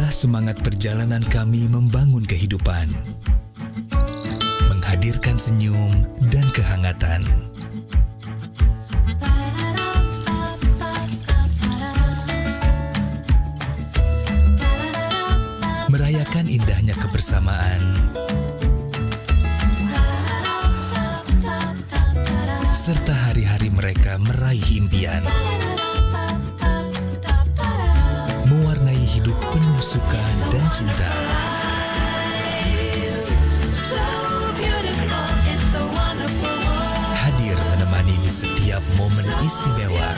Inilah semangat perjalanan kami membangun kehidupan, menghadirkan senyum dan kehangatan. Merayakan indahnya kebersamaan, serta hari-hari mereka meraih impian. Mewarnai hidup penuh suka dan cinta. Hadir menemani di setiap momen istimewa.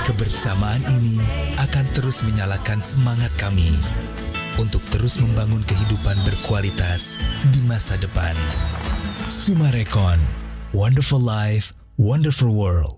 Kebersamaan ini akan terus menyalakan semangat kami untuk terus membangun kehidupan berkualitas di masa depan. Sumarekon, Wonderful Life, Wonderful World.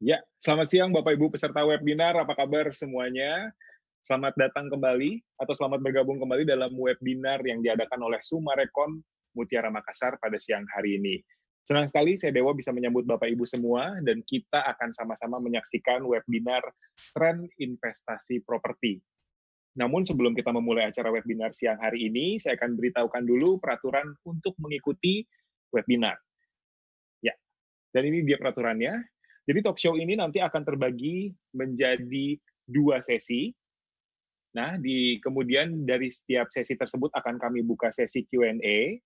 Ya, selamat siang Bapak Ibu peserta webinar, apa kabar semuanya? Selamat datang kembali atau selamat bergabung kembali dalam webinar yang diadakan oleh Sumarekon Mutiara Makassar pada siang hari ini. Senang sekali saya Dewa bisa menyambut Bapak Ibu semua dan kita akan sama-sama menyaksikan webinar Tren Investasi Properti. Namun sebelum kita memulai acara webinar siang hari ini, saya akan beritahukan dulu peraturan untuk mengikuti webinar. Ya, dan ini dia peraturannya. Jadi talk show ini nanti akan terbagi menjadi 2 sesi. Nah, kemudian dari setiap sesi tersebut akan kami buka sesi Q&A.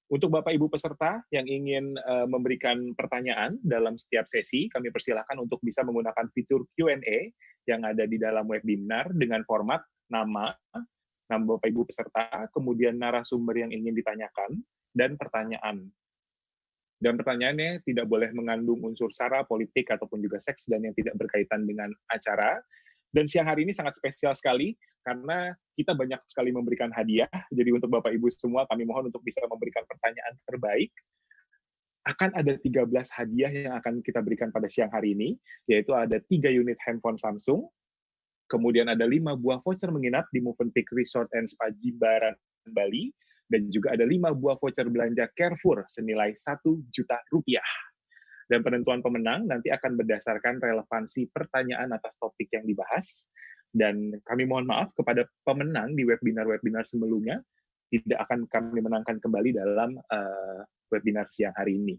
Untuk Bapak Ibu peserta yang ingin memberikan pertanyaan dalam setiap sesi, kami persilahkan untuk bisa menggunakan fitur Q&A yang ada di dalam webinar dengan format nama Bapak Ibu peserta, kemudian narasumber yang ingin ditanyakan, dan pertanyaan. Dan pertanyaannya tidak boleh mengandung unsur sara, politik, ataupun juga seks, dan yang tidak berkaitan dengan acara. Dan siang hari ini sangat spesial sekali, karena kita banyak sekali memberikan hadiah. Jadi untuk Bapak Ibu semua, kami mohon untuk bisa memberikan pertanyaan terbaik. Akan ada 13 hadiah yang akan kita berikan pada siang hari ini, yaitu ada 3 unit handphone Samsung, kemudian ada 5 buah voucher menginap di Movenpick Resort and Spa Jimbaran, Bali, dan juga ada 5 buah voucher belanja Carrefour senilai Rp1.000.000. Dan penentuan pemenang nanti akan berdasarkan relevansi pertanyaan atas topik yang dibahas. Dan kami mohon maaf kepada pemenang di webinar-webinar sebelumnya, tidak akan kami menangkan kembali dalam webinar siang hari ini.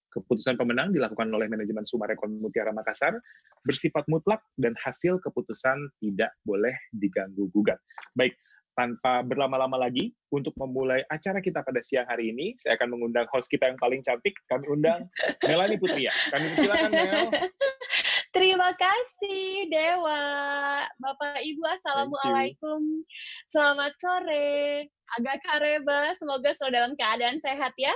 Keputusan pemenang dilakukan oleh manajemen Sumarekon Mutiara Makassar, bersifat mutlak dan hasil keputusan tidak boleh diganggu-gugat. Baik, tanpa berlama-lama lagi, untuk memulai acara kita pada siang hari ini, saya akan mengundang host kita yang paling cantik. Kami undang Melanie Putria. Kami persilakan, Mel. Terima kasih, Dewa. Bapak, Ibu, Assalamualaikum. Selamat sore. Agak kareba, semoga selalu dalam keadaan sehat ya.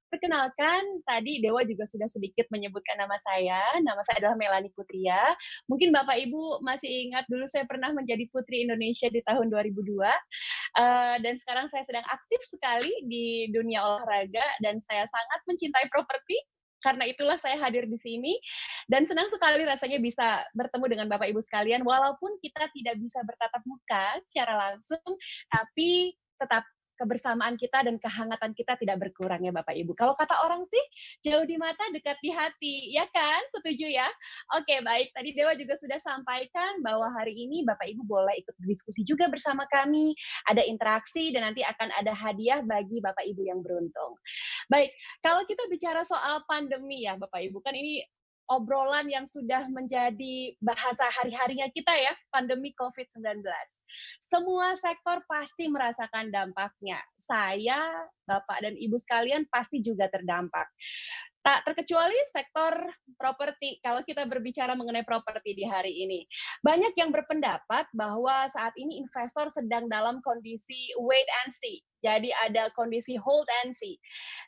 Perkenalkan, tadi Dewa juga sudah sedikit menyebutkan nama saya. Nama saya adalah Melanie Putria. Mungkin Bapak Ibu masih ingat dulu saya pernah menjadi Putri Indonesia di tahun 2002. Dan sekarang saya sedang aktif sekali di dunia olahraga dan saya sangat mencintai properti. Karena itulah saya hadir di sini dan senang sekali rasanya bisa bertemu dengan Bapak Ibu sekalian walaupun kita tidak bisa bertatap muka secara langsung, tapi tetap kebersamaan kita dan kehangatan kita tidak berkurang ya Bapak Ibu. Kalau kata orang sih, jauh di mata, dekat di hati. Ya kan? Setuju ya? Oke, baik. Tadi Dewa juga sudah sampaikan bahwa hari ini Bapak Ibu boleh ikut berdiskusi juga bersama kami. Ada interaksi dan nanti akan ada hadiah bagi Bapak Ibu yang beruntung. Baik, kalau kita bicara soal pandemi ya Bapak Ibu, kan ini obrolan yang sudah menjadi bahasa hari-harinya kita ya, pandemi COVID-19. Semua sektor pasti merasakan dampaknya. Saya, Bapak dan Ibu sekalian pasti juga terdampak. Tak terkecuali sektor properti, kalau kita berbicara mengenai properti di hari ini. Banyak yang berpendapat bahwa saat ini investor sedang dalam kondisi wait and see. Jadi ada kondisi hold and see.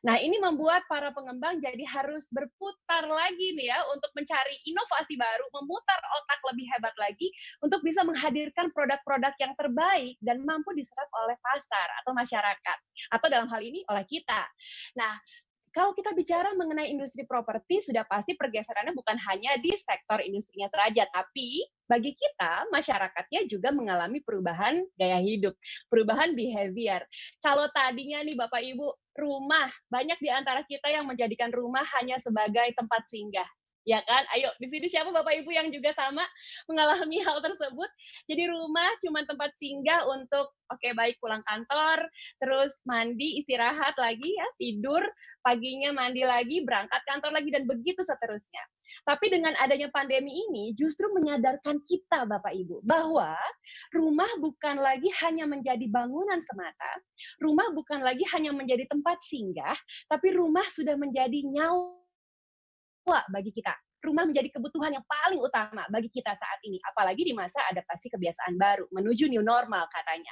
Nah, ini membuat para pengembang jadi harus berputar lagi nih ya untuk mencari inovasi baru, memutar otak lebih hebat lagi untuk bisa menghadirkan produk-produk yang terbaik dan mampu diserap oleh pasar atau masyarakat. Atau dalam hal ini oleh kita. Nah, kalau kita bicara mengenai industri properti, sudah pasti pergeserannya bukan hanya di sektor industrinya saja, tapi bagi kita, masyarakatnya juga mengalami perubahan gaya hidup, perubahan behavior. Kalau tadinya nih Bapak Ibu, rumah, banyak di antara kita yang menjadikan rumah hanya sebagai tempat singgah. Ya kan? Ayo, di sini siapa Bapak Ibu yang juga sama mengalami hal tersebut? Jadi rumah cuma tempat singgah untuk, oke baik pulang kantor, terus mandi, istirahat lagi ya, tidur, paginya mandi lagi, berangkat kantor lagi, dan begitu seterusnya. Tapi dengan adanya pandemi ini, justru menyadarkan kita Bapak Ibu, bahwa rumah bukan lagi hanya menjadi bangunan semata, rumah bukan lagi hanya menjadi tempat singgah, tapi rumah sudah menjadi nyawa bagi kita. Rumah menjadi kebutuhan yang paling utama bagi kita saat ini, apalagi di masa adaptasi kebiasaan baru, menuju new normal katanya.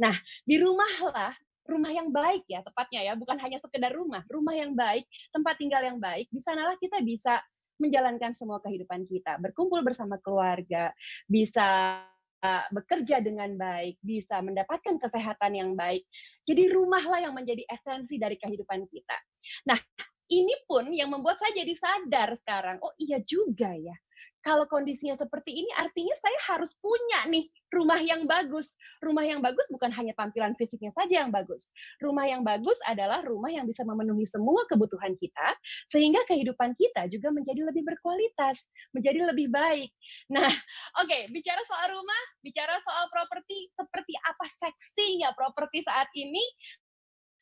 Nah, di rumahlah, rumah yang baik ya tepatnya ya, bukan hanya sekedar rumah yang baik, tempat tinggal yang baik, di sanalah kita bisa menjalankan semua kehidupan kita, berkumpul bersama keluarga, bisa bekerja dengan baik, bisa mendapatkan kesehatan yang baik. Jadi rumahlah yang menjadi esensi dari kehidupan kita. Nah, ini pun yang membuat saya jadi sadar sekarang, oh iya juga ya, kalau kondisinya seperti ini artinya saya harus punya nih rumah yang bagus. Rumah yang bagus bukan hanya tampilan fisiknya saja yang bagus. Rumah yang bagus adalah rumah yang bisa memenuhi semua kebutuhan kita, sehingga kehidupan kita juga menjadi lebih berkualitas, menjadi lebih baik. Nah, oke, bicara soal rumah, bicara soal properti, seperti apa seksinya properti saat ini,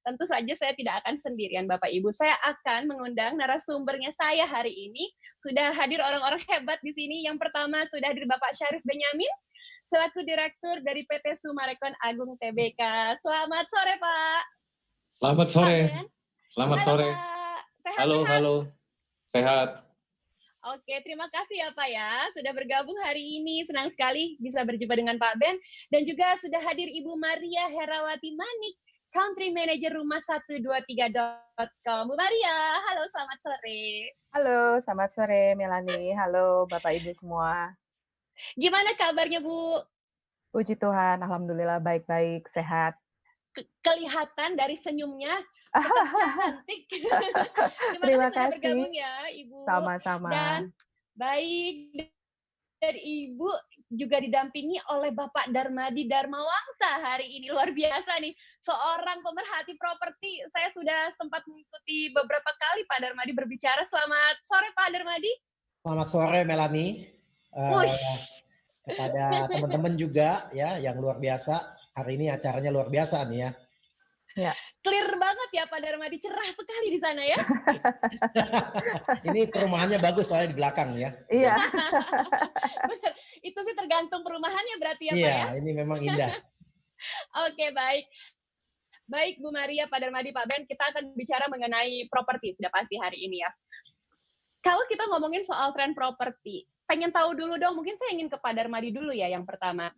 tentu saja saya tidak akan sendirian Bapak Ibu. Saya akan mengundang narasumbernya saya hari ini. Sudah hadir orang-orang hebat di sini. Yang pertama sudah hadir Bapak Syarif Benyamin, selaku Direktur dari PT Summarecon Agung Tbk. Selamat sore Pak. Selamat sore. Pak, Selamat halo, sore. Pak. Sehat, Halo, sehat? halo. Sehat. Oke, terima kasih ya Pak ya, sudah bergabung hari ini. Senang sekali bisa berjumpa dengan Pak Ben. Dan juga sudah hadir Ibu Maria Herawati Manik, Country Manager Rumah123.com. Bu Maria, halo selamat sore. Halo, selamat sore Melani. Halo Bapak Ibu semua. Gimana kabarnya Bu? Puji Tuhan, Alhamdulillah baik-baik, sehat. Kelihatan dari senyumnya tetap cantik. Terima sudah kasih. bergabung ya Ibu. Sama-sama. Dan baik dari Ibu juga didampingi oleh Bapak Darmadi Darmawangsa hari ini. Luar biasa nih, seorang pemerhati properti. Saya sudah sempat mengikuti beberapa kali Pak Darmadi berbicara. Selamat sore Pak Darmadi. Selamat sore Melani. Kepada teman-teman juga ya yang luar biasa. Hari ini acaranya luar biasa nih ya. Ya. Clear banget ya Pak Darmadi, cerah sekali di sana ya. Ini perumahannya bagus soalnya di belakang ya. Iya. Benar. Itu sih tergantung perumahannya berarti ya Pak Iya, ya. ini memang indah. Oke, baik. Baik Bu Maria, Pak Darmadi, Pak Ben, kita akan bicara mengenai properti sudah pasti hari ini ya. Kalau kita ngomongin soal tren properti, pengen tahu dulu dong, mungkin saya ingin ke Pak Darmadi dulu ya yang pertama.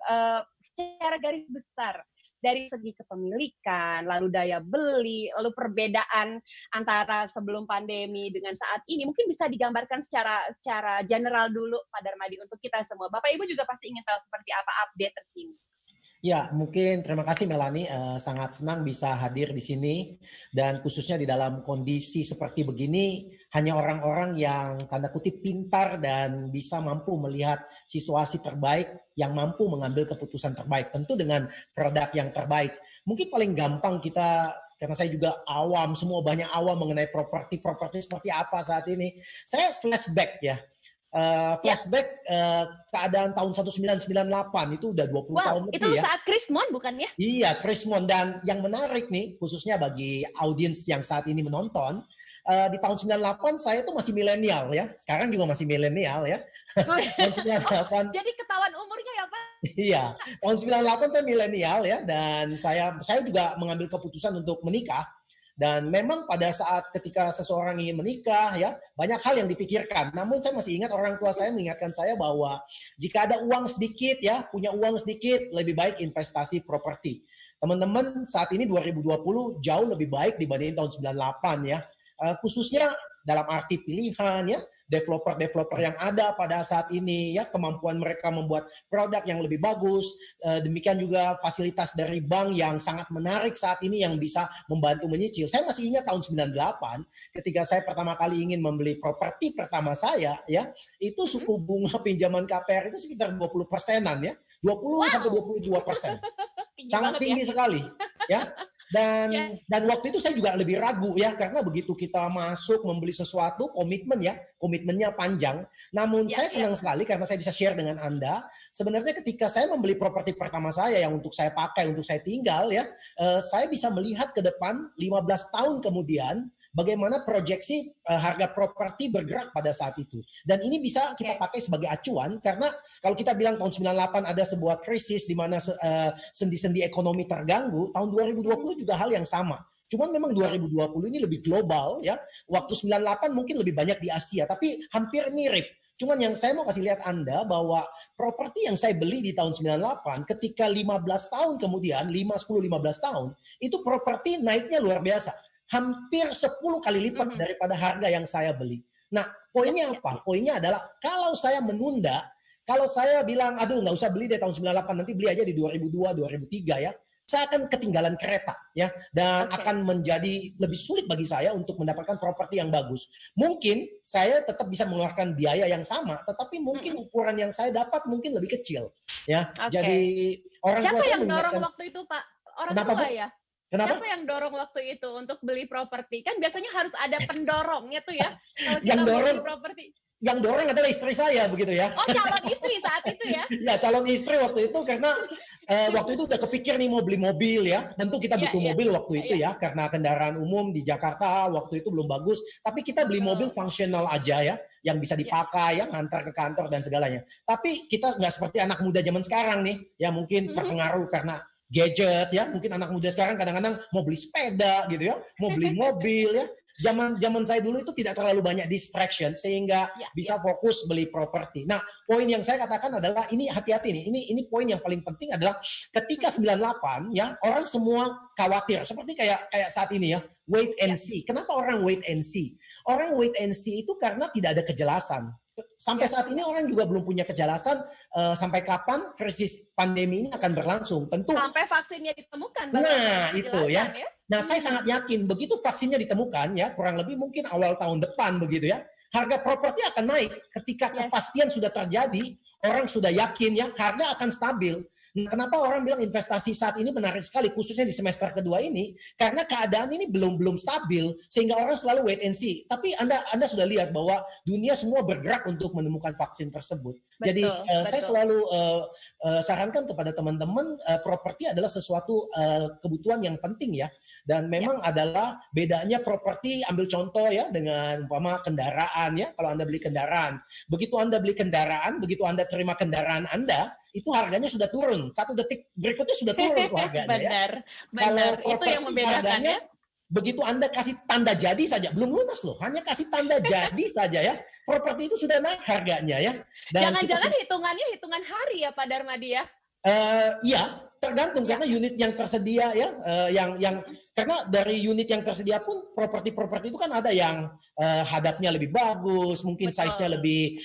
Secara garis besar, dari segi kepemilikan, lalu daya beli, lalu perbedaan antara sebelum pandemi dengan saat ini, mungkin bisa digambarkan secara general dulu Pak Darmadi untuk kita semua. Bapak Ibu juga pasti ingin tahu seperti apa update terkini. Ya, mungkin terima kasih Melani, sangat senang bisa hadir di sini dan khususnya di dalam kondisi seperti begini hanya orang-orang yang tanda kutip pintar dan bisa mampu melihat situasi terbaik yang mampu mengambil keputusan terbaik, tentu dengan produk yang terbaik. Mungkin paling gampang kita, karena saya juga awam, semua banyak awam mengenai properti seperti apa saat ini. Saya flashback ya. Keadaan tahun 1998 itu udah 20 tahun lebih itu ya. Saat Krismon bukan ya? Iya, Krismon. Dan yang menarik nih, khususnya bagi audiens yang saat ini menonton, di tahun 98 saya tuh masih milenial ya. Sekarang juga masih milenial ya. Tahun 98. Jadi ketahuan umurnya ya Pak? Iya, tahun 98 saya milenial ya. Dan saya juga mengambil keputusan untuk menikah. Dan memang pada saat ketika seseorang ingin menikah ya banyak hal yang dipikirkan. Namun saya masih ingat orang tua saya mengingatkan saya bahwa jika ada uang sedikit ya, punya uang sedikit, lebih baik investasi properti. Teman-teman saat ini 2020 jauh lebih baik dibanding tahun 98 ya. Khususnya dalam arti pilihan ya, developer yang ada pada saat ini ya, kemampuan mereka membuat produk yang lebih bagus, demikian juga fasilitas dari bank yang sangat menarik saat ini yang bisa membantu menyicil. Saya masih ingat tahun 98 ketika saya pertama kali ingin membeli properti pertama saya ya, itu suku bunga pinjaman KPR itu sekitar 20%-an ya, 20 sampai 22%. Sangat tinggi sekali ya. Dan waktu itu saya juga lebih ragu ya, karena begitu kita masuk membeli sesuatu, komitmennya panjang. Namun saya senang sekali karena saya bisa share dengan Anda. Sebenarnya ketika saya membeli properti pertama saya yang untuk saya pakai, untuk saya tinggal ya, saya bisa melihat ke depan 15 tahun kemudian bagaimana proyeksi harga properti bergerak pada saat itu. Dan ini bisa kita pakai sebagai acuan, karena kalau kita bilang tahun 98 ada sebuah krisis di mana sendi-sendi ekonomi terganggu, tahun 2020 juga hal yang sama. Cuman memang 2020 ini lebih global ya. Waktu 98 mungkin lebih banyak di Asia, tapi hampir mirip. Cuman yang saya mau kasih lihat Anda bahwa properti yang saya beli di tahun 98 ketika 15 tahun kemudian, 10-15 tahun, itu properti naiknya luar biasa. Hampir 10 kali lipat daripada harga yang saya beli. Nah, poinnya apa? Poinnya adalah kalau saya menunda, kalau saya bilang, aduh nggak usah beli deh tahun 98, nanti beli aja di 2002, 2003 ya, saya akan ketinggalan kereta ya, dan akan menjadi lebih sulit bagi saya untuk mendapatkan properti yang bagus. Mungkin saya tetap bisa mengeluarkan biaya yang sama, tetapi mungkin ukuran yang saya dapat mungkin lebih kecil ya. Jadi orang tua saya yang dorong waktu itu Pak? Orang tua ya? Kenapa? Siapa yang dorong waktu itu untuk beli properti? Kan biasanya harus ada pendorongnya tuh ya. Kalau yang kita dorong beli properti. Yang dorong adalah istri saya begitu ya. Oh, calon istri saat itu ya? Ya, calon istri waktu itu, karena waktu itu udah kepikir nih mau beli mobil ya. Tentu kita butuh mobil waktu itu ya, karena kendaraan umum di Jakarta waktu itu belum bagus. Tapi kita beli mobil fungsional aja ya, yang bisa dipakai ya, ngantar ke kantor dan segalanya. Tapi kita nggak seperti anak muda zaman sekarang nih, ya mungkin terpengaruh karena gadget ya. Mungkin anak muda sekarang kadang-kadang mau beli sepeda gitu ya, mau beli mobil ya. Zaman saya dulu itu tidak terlalu banyak distraction sehingga bisa fokus beli properti. Nah, poin yang saya katakan adalah ini hati-hati nih. Ini poin yang paling penting adalah ketika 98 ya orang semua khawatir seperti kayak saat ini ya, wait and see. Kenapa orang wait and see? Orang wait and see itu karena tidak ada kejelasan. Sampai saat ini orang juga belum punya kejelasan sampai kapan krisis pandemi ini akan berlangsung. Tentu sampai vaksinnya ditemukan. Nah, itu ya. Nah, saya sangat yakin begitu vaksinnya ditemukan ya, kurang lebih mungkin awal tahun depan begitu ya, harga properti akan naik. Ketika kepastian sudah terjadi, orang sudah yakin ya, harga akan stabil. Nah, kenapa orang bilang investasi saat ini menarik sekali, khususnya di semester kedua ini, karena keadaan ini belum stabil, sehingga orang selalu wait and see. Tapi Anda sudah lihat bahwa dunia semua bergerak untuk menemukan vaksin tersebut. Jadi saya selalu sarankan kepada teman-teman, properti adalah sesuatu kebutuhan yang penting ya. Dan memang adalah bedanya properti, ambil contoh ya dengan umpama kendaraan ya. Kalau Anda beli kendaraan, begitu Anda beli kendaraan, begitu Anda terima kendaraan Anda, itu harganya sudah turun. 1 detik berikutnya sudah turun tuh harganya. Benar. Itu yang membedakan ya. Begitu Anda kasih tanda jadi saja, belum lunas loh, hanya kasih tanda jadi saja ya, properti itu sudah naik harganya ya. Jangan-jangan hitungannya hitungan hari ya Pak Darmadi ya? Iya, tergantung karena unit yang tersedia ya, yang karena dari unit yang tersedia pun properti itu kan ada yang hadapnya lebih bagus, mungkin size-nya lebih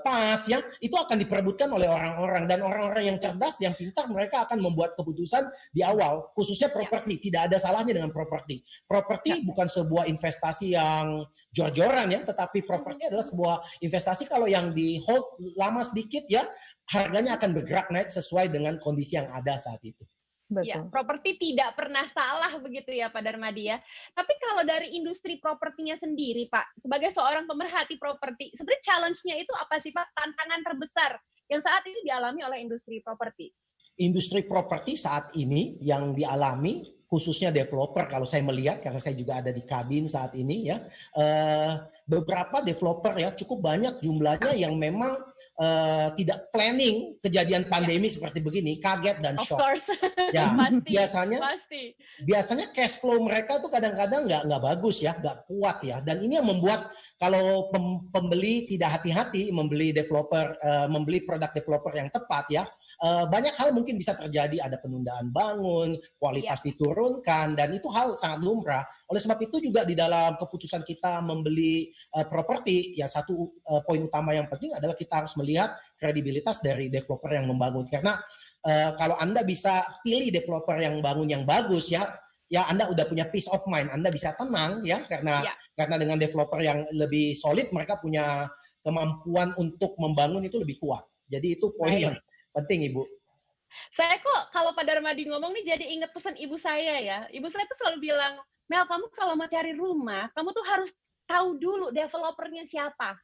pas ya, itu akan diperebutkan oleh orang-orang dan orang-orang yang cerdas, yang pintar, mereka akan membuat keputusan di awal, khususnya properti. Tidak ada salahnya dengan properti. Properti bukan sebuah investasi yang jor-joran ya, tetapi properti adalah sebuah investasi kalau yang di hold lama sedikit ya, harganya akan bergerak naik sesuai dengan kondisi yang ada saat itu. Betul. Ya, properti tidak pernah salah begitu ya Pak Darmadi ya. Tapi kalau dari industri propertinya sendiri Pak, sebagai seorang pemerhati properti, sebenarnya challenge-nya itu apa sih Pak? Tantangan terbesar yang saat ini dialami oleh industri properti? Industri properti saat ini yang dialami, khususnya developer, kalau saya melihat, karena saya juga ada di Kadin saat ini ya, beberapa developer ya cukup banyak jumlahnya yang memang tidak planning kejadian pandemi seperti begini, kaget dan shock. Of course. Ya, pasti. biasanya cash flow mereka tuh kadang-kadang nggak bagus ya, nggak kuat ya. Dan ini yang membuat kalau pembeli tidak hati-hati membeli produk developer yang tepat ya, banyak hal mungkin bisa terjadi, ada penundaan bangun, kualitas diturunkan, dan itu hal sangat lumrah. Oleh sebab itu juga di dalam keputusan kita membeli properti, ya satu poin utama yang penting adalah kita harus melihat kredibilitas dari developer yang membangun. Karena kalau Anda bisa pilih developer yang bangun yang bagus ya Anda udah punya peace of mind, Anda bisa tenang ya karena dengan developer yang lebih solid, mereka punya kemampuan untuk membangun itu lebih kuat. Jadi itu poin yang penting, Ibu. Saya kok kalau Pak Darmadi ngomong nih jadi ingat pesan ibu saya ya. Ibu saya tuh selalu bilang, Mel, kamu kalau mau cari rumah, kamu tuh harus tahu dulu developernya siapa.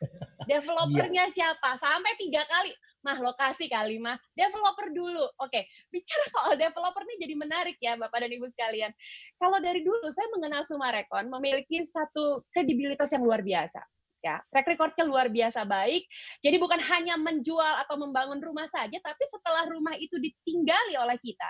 Developernya siapa. Sampai 3 kali. Mah, lokasi kali, mah. Developer dulu. Oke, bicara soal developer nih jadi menarik ya, Bapak dan Ibu sekalian. Kalau dari dulu saya mengenal Sumarekon memiliki satu kredibilitas yang luar biasa. Ya, track record-nya luar biasa baik. Jadi bukan hanya menjual atau membangun rumah saja, tapi setelah rumah itu ditinggali oleh kita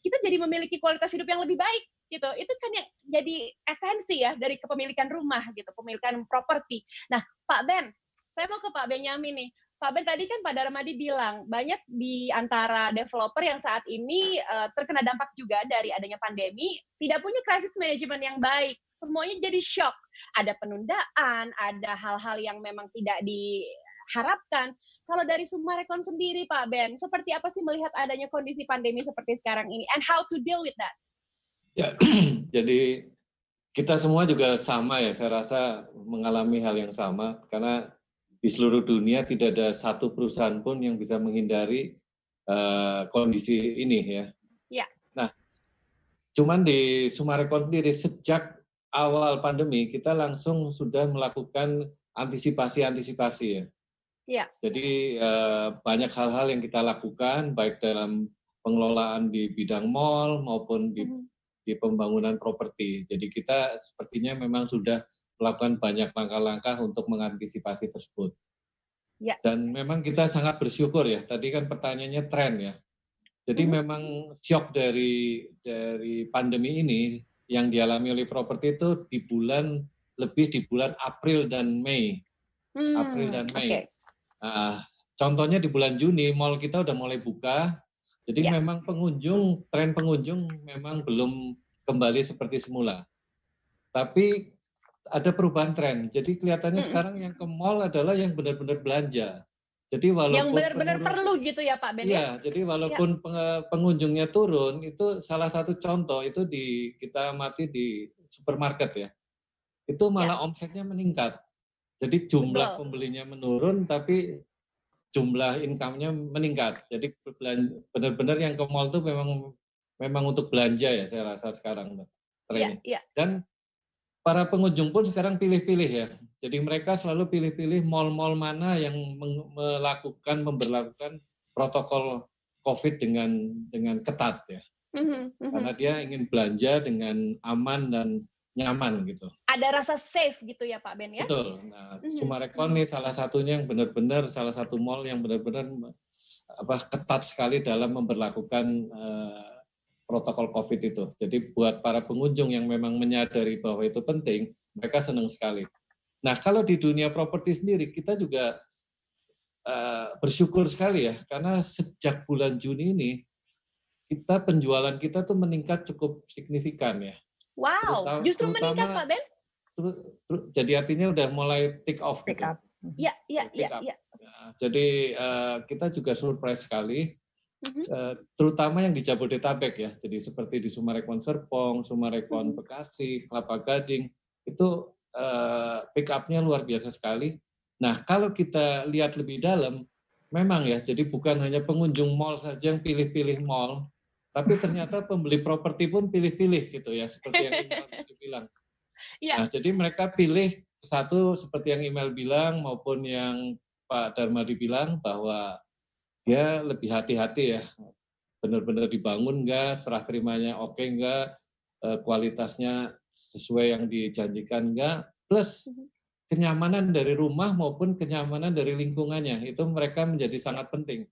jadi memiliki kualitas hidup yang lebih baik gitu. Itu kan yang jadi esensi ya dari kepemilikan rumah gitu, pemilikan properti. Nah, Pak Ben, saya mau ke Pak Benyamin nih. Pak Ben tadi kan Pak Darmadi bilang banyak di antara developer yang saat ini terkena dampak juga dari adanya pandemi, tidak punya crisis management yang baik. Semuanya jadi shock. Ada penundaan, ada hal-hal yang memang tidak diharapkan. Kalau dari Sumarekon sendiri, Pak Ben, seperti apa sih melihat adanya kondisi pandemi seperti sekarang ini? And how to deal with that? Ya, jadi kita semua juga sama ya, saya rasa mengalami hal yang sama. Karena di seluruh dunia tidak ada satu perusahaan pun yang bisa menghindari kondisi ini ya. Ya. Nah, cuman di Sumarekon sendiri sejak awal pandemi kita langsung sudah melakukan antisipasi ya. Ya. Jadi banyak hal-hal yang kita lakukan baik dalam pengelolaan di bidang mall maupun di pembangunan properti. Jadi kita sepertinya memang sudah melakukan banyak langkah-langkah untuk mengantisipasi tersebut. Ya. Dan memang kita sangat bersyukur ya. Tadi kan pertanyaannya tren ya. Jadi memang shock dari pandemi ini yang dialami oleh properti itu lebih di bulan April dan Mei. April dan Mei. Contohnya di bulan Juni mall kita udah mulai buka. Jadi memang tren pengunjung memang belum kembali seperti semula. Tapi ada perubahan tren. Jadi kelihatannya sekarang yang ke mall adalah yang benar-benar belanja. Jadi walaupun yang benar-benar perlu gitu ya Pak Ben ya? Iya, jadi walaupun pengunjungnya turun, itu salah satu contoh itu kita amati di supermarket ya. Itu malah omsetnya meningkat. Jadi jumlah pembelinya menurun, tapi jumlah income-nya meningkat. Jadi benar-benar yang ke mall itu memang untuk belanja ya, saya rasa sekarang trennya. Dan para pengunjung pun sekarang pilih-pilih ya. Jadi mereka selalu pilih-pilih mall-mall mana yang memberlakukan protokol COVID dengan ketat ya. Karena dia ingin belanja dengan aman dan nyaman gitu. Ada rasa safe gitu ya Pak Ben ya? Betul. Nah, Sumarekon ini salah satunya yang benar-benar salah satu mall yang benar-benar ketat sekali dalam memberlakukan protokol COVID itu. Jadi buat para pengunjung yang memang menyadari bahwa itu penting, mereka senang sekali. Nah, kalau di dunia properti sendiri, kita juga bersyukur sekali ya, karena sejak bulan Juni ini, penjualan kita tuh meningkat cukup signifikan ya. Wow, justru meningkat Pak Ben? Jadi artinya udah mulai take off. Pick up. Iya. Nah, jadi kita juga surprise sekali. Terutama yang di Jabodetabek ya, jadi seperti di Sumarekon Serpong, Sumarekon Bekasi, Kelapa Gading, itu pick up-nya luar biasa sekali. Nah, kalau kita lihat lebih dalam, memang ya, jadi bukan hanya pengunjung mall saja yang pilih-pilih mall, tapi ternyata pembeli properti pun pilih-pilih gitu ya, seperti yang Email bilang. Nah, jadi mereka pilih satu seperti yang Email bilang maupun yang Pak Darmadi bilang bahwa dia lebih hati-hati ya, benar-benar dibangun nggak, serah terimanya oke nggak, kualitasnya sesuai yang dijanjikan nggak, plus kenyamanan dari rumah maupun kenyamanan dari lingkungannya, itu mereka menjadi sangat penting.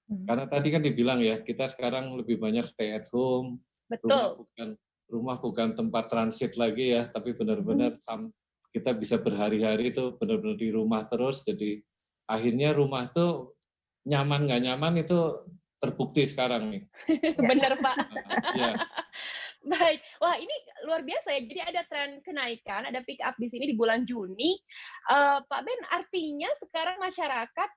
Karena tadi kan dibilang ya, kita sekarang lebih banyak stay at home, rumah bukan tempat transit lagi ya, tapi benar-benar kita bisa berhari-hari itu benar-benar di rumah terus, jadi akhirnya rumah itu nyaman nggak nyaman itu terbukti sekarang nih. Bener Pak. Ya. Baik, wah ini luar biasa ya. Jadi ada tren kenaikan, ada pick up di sini di bulan Juni. Pak Ben, artinya sekarang masyarakat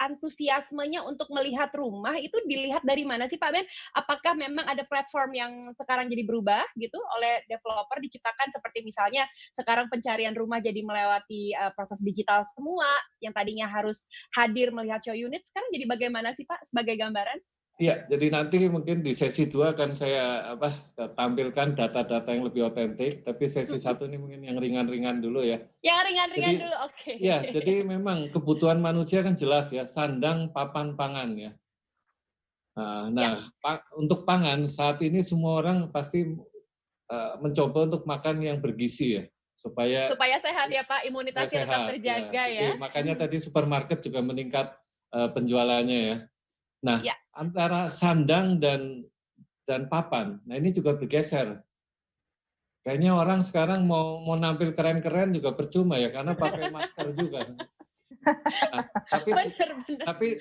antusiasmenya untuk melihat rumah itu dilihat dari mana sih Pak Ben? Apakah memang ada platform yang sekarang jadi berubah gitu oleh developer diciptakan seperti misalnya sekarang pencarian rumah jadi melewati proses digital semua yang tadinya harus hadir melihat show unit sekarang jadi bagaimana sih Pak sebagai gambaran? Iya, jadi nanti mungkin di sesi 2 akan saya tampilkan data-data yang lebih otentik, tapi sesi 1 ini mungkin yang ringan-ringan dulu ya. Yang ringan-ringan dulu, oke. Ya, jadi memang kebutuhan manusia kan jelas ya, sandang, papan, pangan ya. Nah, untuk pangan saat ini semua orang pasti mencoba untuk makan yang bergizi ya, supaya sehat ya Pak, imunitasnya tetap terjaga ya. Makanya tadi supermarket juga meningkat penjualannya ya. Nah, antara sandang dan papan, nah ini juga bergeser. Kayaknya orang sekarang mau nampil keren-keren juga percuma ya, karena pakai masker juga. Nah, tapi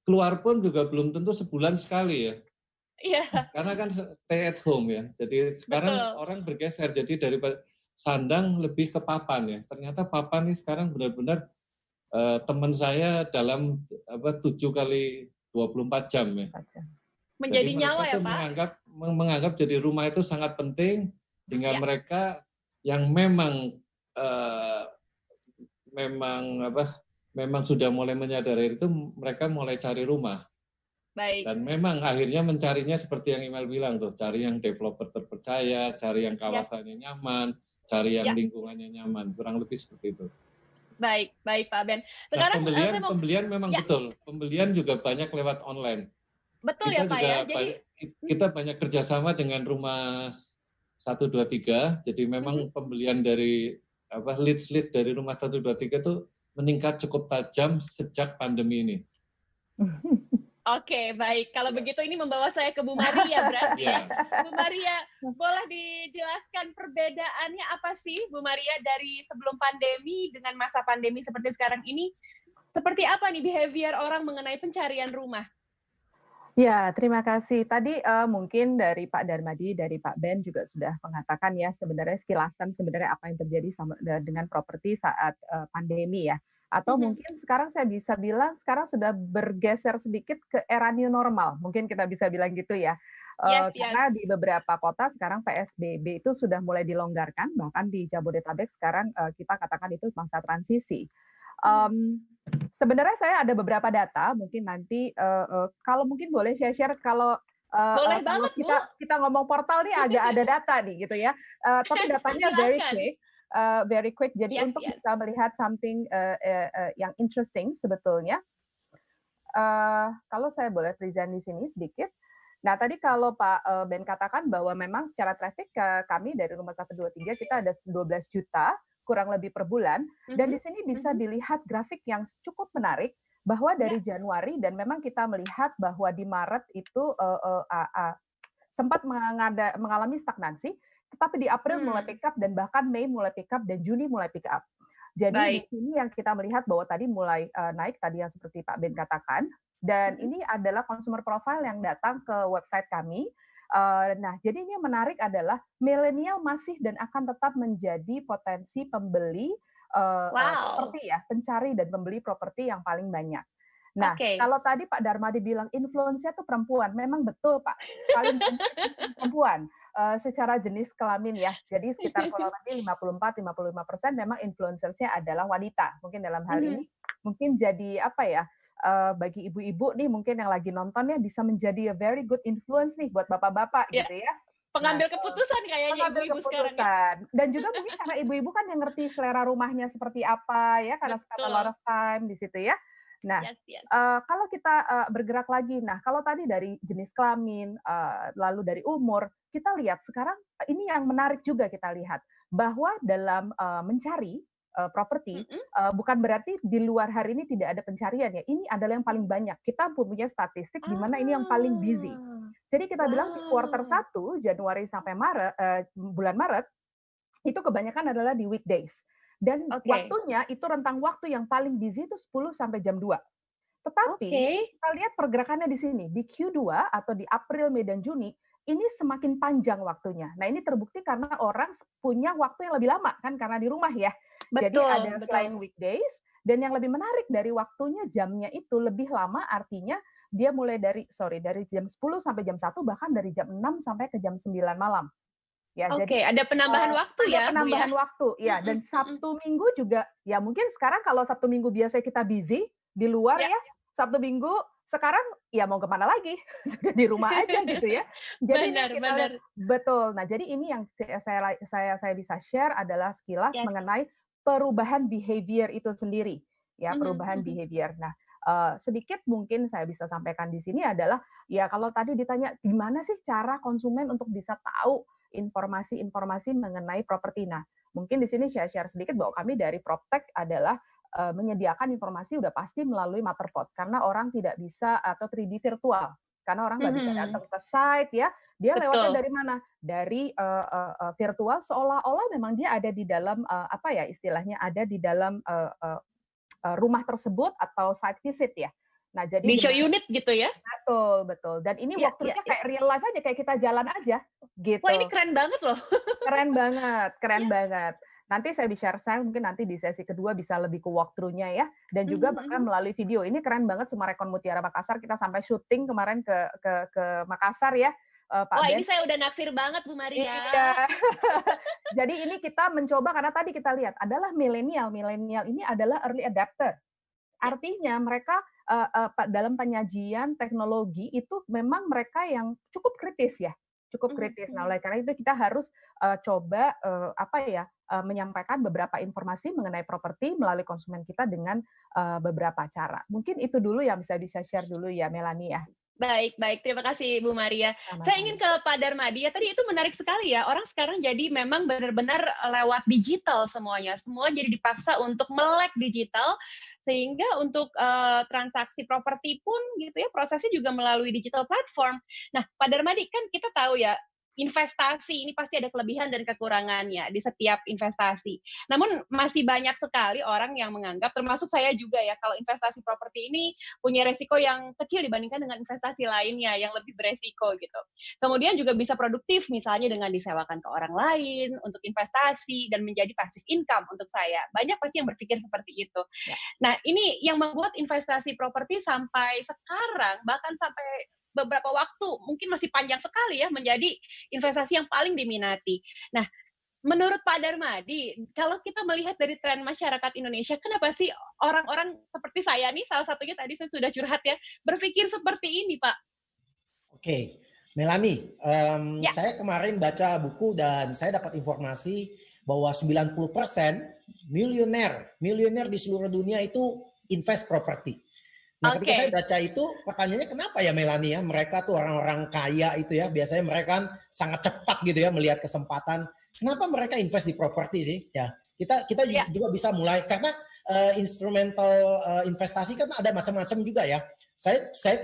keluar pun juga belum tentu sebulan sekali ya. Iya. Karena kan stay at home ya. Jadi sekarang orang bergeser, jadi dari sandang lebih ke papan ya. Ternyata papan ini sekarang benar-benar teman saya dalam 7 kali 24 jam ya. Menjadi jadi nyawa ya Pak? Menganggap jadi rumah itu sangat penting, sehingga mereka yang memang sudah mulai menyadari itu, mereka mulai cari rumah. Baik. Dan memang akhirnya mencarinya seperti yang Email bilang tuh, cari yang developer terpercaya, cari yang kawasannya nyaman, cari yang lingkungannya nyaman, kurang lebih seperti itu. Baik Pak Ben. Sekarang pembelian memang betul. Pembelian juga banyak lewat online. Betul kita ya Pak juga ya. Jadi kita banyak kerjasama dengan rumah 123. Jadi memang pembelian dari lead dari rumah 123 itu meningkat cukup tajam sejak pandemi ini. Oke, baik. Kalau begitu ini membawa saya ke Bu Maria berarti. Iya. Bu Maria, boleh dijelaskan perbedaannya apa sih Bu Maria dari sebelum pandemi dengan masa pandemi seperti sekarang ini? Seperti apa nih behavior orang mengenai pencarian rumah? Ya, terima kasih. Tadi mungkin dari Pak Darmadi, dari Pak Ben juga sudah mengatakan ya sebenarnya sekilasan sebenarnya apa yang terjadi dengan properti saat pandemi ya. Atau mungkin sekarang saya bisa bilang sekarang sudah bergeser sedikit ke era new normal. Mungkin kita bisa bilang gitu ya. Karena di beberapa kota sekarang PSBB itu sudah mulai dilonggarkan, bahkan di Jabodetabek sekarang kita katakan itu masa transisi. Sebenarnya saya ada beberapa data, mungkin nanti kalau mungkin boleh saya share kalau Boleh kalau banget, kita ngomong portal nih agak ada data nih gitu ya. Tapi datanya very quick. Jadi untuk bisa melihat something yang interesting sebetulnya. Kalau saya boleh present di sini sedikit. Nah, tadi kalau Pak Ben katakan bahwa memang secara traffic kami dari Rumah 123 kita ada 12 juta kurang lebih per bulan, dan di sini bisa dilihat grafik yang cukup menarik bahwa dari Januari, dan memang kita melihat bahwa di Maret itu sempat mengalami stagnansi, tetapi di April mulai pick up, dan bahkan Mei mulai pick up, dan Juni mulai pick up. Jadi di sini yang kita melihat bahwa tadi mulai naik, tadi yang seperti Pak Ben katakan, dan ini adalah consumer profile yang datang ke website kami. Nah, jadi ini yang menarik adalah milenial masih dan akan tetap menjadi potensi pembeli properti ya, pencari dan pembeli properti yang paling banyak. Nah, kalau tadi Pak Darmadi bilang influencer itu perempuan, memang betul Pak, paling banyak perempuan secara jenis kelamin ya. Jadi sekitar kurang lebih 54-55% memang influencersnya adalah wanita. Mungkin dalam hal ini mungkin jadi apa ya? Bagi ibu-ibu nih mungkin yang lagi nonton ya bisa menjadi a very good influence nih buat bapak-bapak gitu ya. Pengambil keputusan kayaknya ibu-ibu sekarang ya. Dan juga mungkin karena ibu-ibu kan yang ngerti selera rumahnya seperti apa ya, karena spend a lot of time di situ ya. Nah, kalau kita bergerak lagi, nah kalau tadi dari jenis kelamin, lalu dari umur, kita lihat sekarang ini yang menarik juga kita lihat bahwa dalam mencari properti, bukan berarti di luar hari ini tidak ada pencarian ya. Ini adalah yang paling banyak. Kita punya statistik di mana ini yang paling busy. Jadi kita bilang di kuarter 1, Januari sampai bulan Maret, itu kebanyakan adalah di weekdays. Dan waktunya itu rentang waktu yang paling busy itu 10 sampai jam 2. Tetapi kita lihat pergerakannya di sini. Di Q2 atau di April, Mei, dan Juni, ini semakin panjang waktunya. Nah, ini terbukti karena orang punya waktu yang lebih lama kan karena di rumah ya. Jadi ada selain weekdays, dan yang lebih menarik dari waktunya, jamnya itu lebih lama, artinya dia mulai dari jam 10 sampai jam 1, bahkan dari jam 6 sampai ke jam 9 malam. Ya, jadi ada penambahan waktu ya. Ada penambahan waktu ya, dan Sabtu Minggu juga ya, mungkin sekarang kalau Sabtu Minggu biasanya kita busy di luar ya, Sabtu Minggu sekarang ya mau kemana lagi, sudah di rumah aja gitu ya. Jadi benar. Betul. Nah, jadi ini yang saya bisa share adalah sekilas mengenai perubahan behavior itu sendiri ya, perubahan behavior. Nah, sedikit mungkin saya bisa sampaikan di sini adalah ya, kalau tadi ditanya gimana sih cara konsumen untuk bisa tahu informasi-informasi mengenai properti. Nah, mungkin di sini saya share sedikit bahwa kami dari PropTech adalah menyediakan informasi udah pasti melalui Matterport, karena orang tidak bisa, atau 3D virtual, karena orang nggak bisa datang ke site ya, dia lewatnya dari mana? Dari virtual, seolah-olah memang dia ada di dalam apa ya istilahnya, ada di dalam rumah tersebut atau site visit ya. Nah, jadi di show unit gitu ya. Betul. Dan ini waktunya kayak real life aja, kayak kita jalan aja gitu. Wah, ini keren banget loh. Keren banget. Nanti saya bisa share, mungkin nanti di sesi kedua bisa lebih ke walkthrough-nya ya, dan juga bahkan melalui video. Ini keren banget Sumarekon Mutiara Makassar, kita sampai syuting kemarin ke Makassar ya, Pak Ben. Ini saya udah naksir banget Bu Maria. Iya. Jadi ini kita mencoba, karena tadi kita lihat adalah milenial ini adalah early adapter. Artinya mereka dalam penyajian teknologi itu memang mereka yang cukup kritis ya. Nah, oleh karena itu kita harus coba menyampaikan beberapa informasi mengenai properti melalui konsumen kita dengan beberapa cara. Mungkin itu dulu yang bisa share dulu ya, Melanie ya. Baik, baik. Terima kasih Bu Maria. Sama-sama. Saya ingin ke Pak Darmadi. Ya, tadi itu menarik sekali ya. Orang sekarang jadi memang benar-benar lewat digital semuanya. Semua jadi dipaksa untuk melek digital, sehingga untuk transaksi properti pun gitu ya, prosesnya juga melalui digital platform. Nah, Pak Darmadi, kan kita tahu ya, investasi ini pasti ada kelebihan dan kekurangannya di setiap investasi. Namun masih banyak sekali orang yang menganggap, termasuk saya juga ya, kalau investasi properti ini punya resiko yang kecil dibandingkan dengan investasi lainnya yang lebih beresiko gitu. Kemudian juga bisa produktif misalnya dengan disewakan ke orang lain untuk investasi dan menjadi passive income untuk saya. Banyak pasti yang berpikir seperti itu. Ya. Nah, ini yang membuat investasi properti sampai sekarang, bahkan sampai beberapa waktu, mungkin masih panjang sekali ya, menjadi investasi yang paling diminati. Nah, menurut Pak Darmadi, kalau kita melihat dari tren masyarakat Indonesia, kenapa sih orang-orang seperti saya nih, salah satunya tadi saya sudah curhat ya, berpikir seperti ini, Pak? Oke, Melanie, Ya. saya kemarin baca buku dan saya dapat informasi bahwa 90% miliuner di seluruh dunia itu invest properti. Nah, ketika saya baca itu, pertanyaannya kenapa ya Melanie ya, mereka tuh orang-orang kaya itu ya, biasanya mereka kan sangat cepat gitu ya melihat kesempatan. Kenapa mereka invest di properti sih? Ya, kita juga bisa mulai karena instrumental investasi kan ada macam-macam juga ya. Saya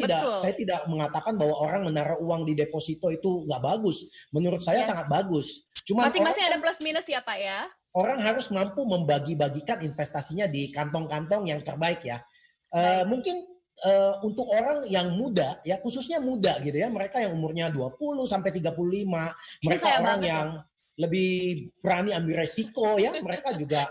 tidak mengatakan bahwa orang menaruh uang di deposito itu nggak bagus. Menurut saya sangat bagus. Cuma masing-masing ada plus minus ya Pak ya. Orang harus mampu membagi-bagikan investasinya di kantong-kantong yang terbaik ya. Mungkin untuk orang yang muda ya, khususnya muda gitu ya, mereka yang umurnya 20 sampai 35, mereka orang yang lebih berani ambil resiko ya, mereka juga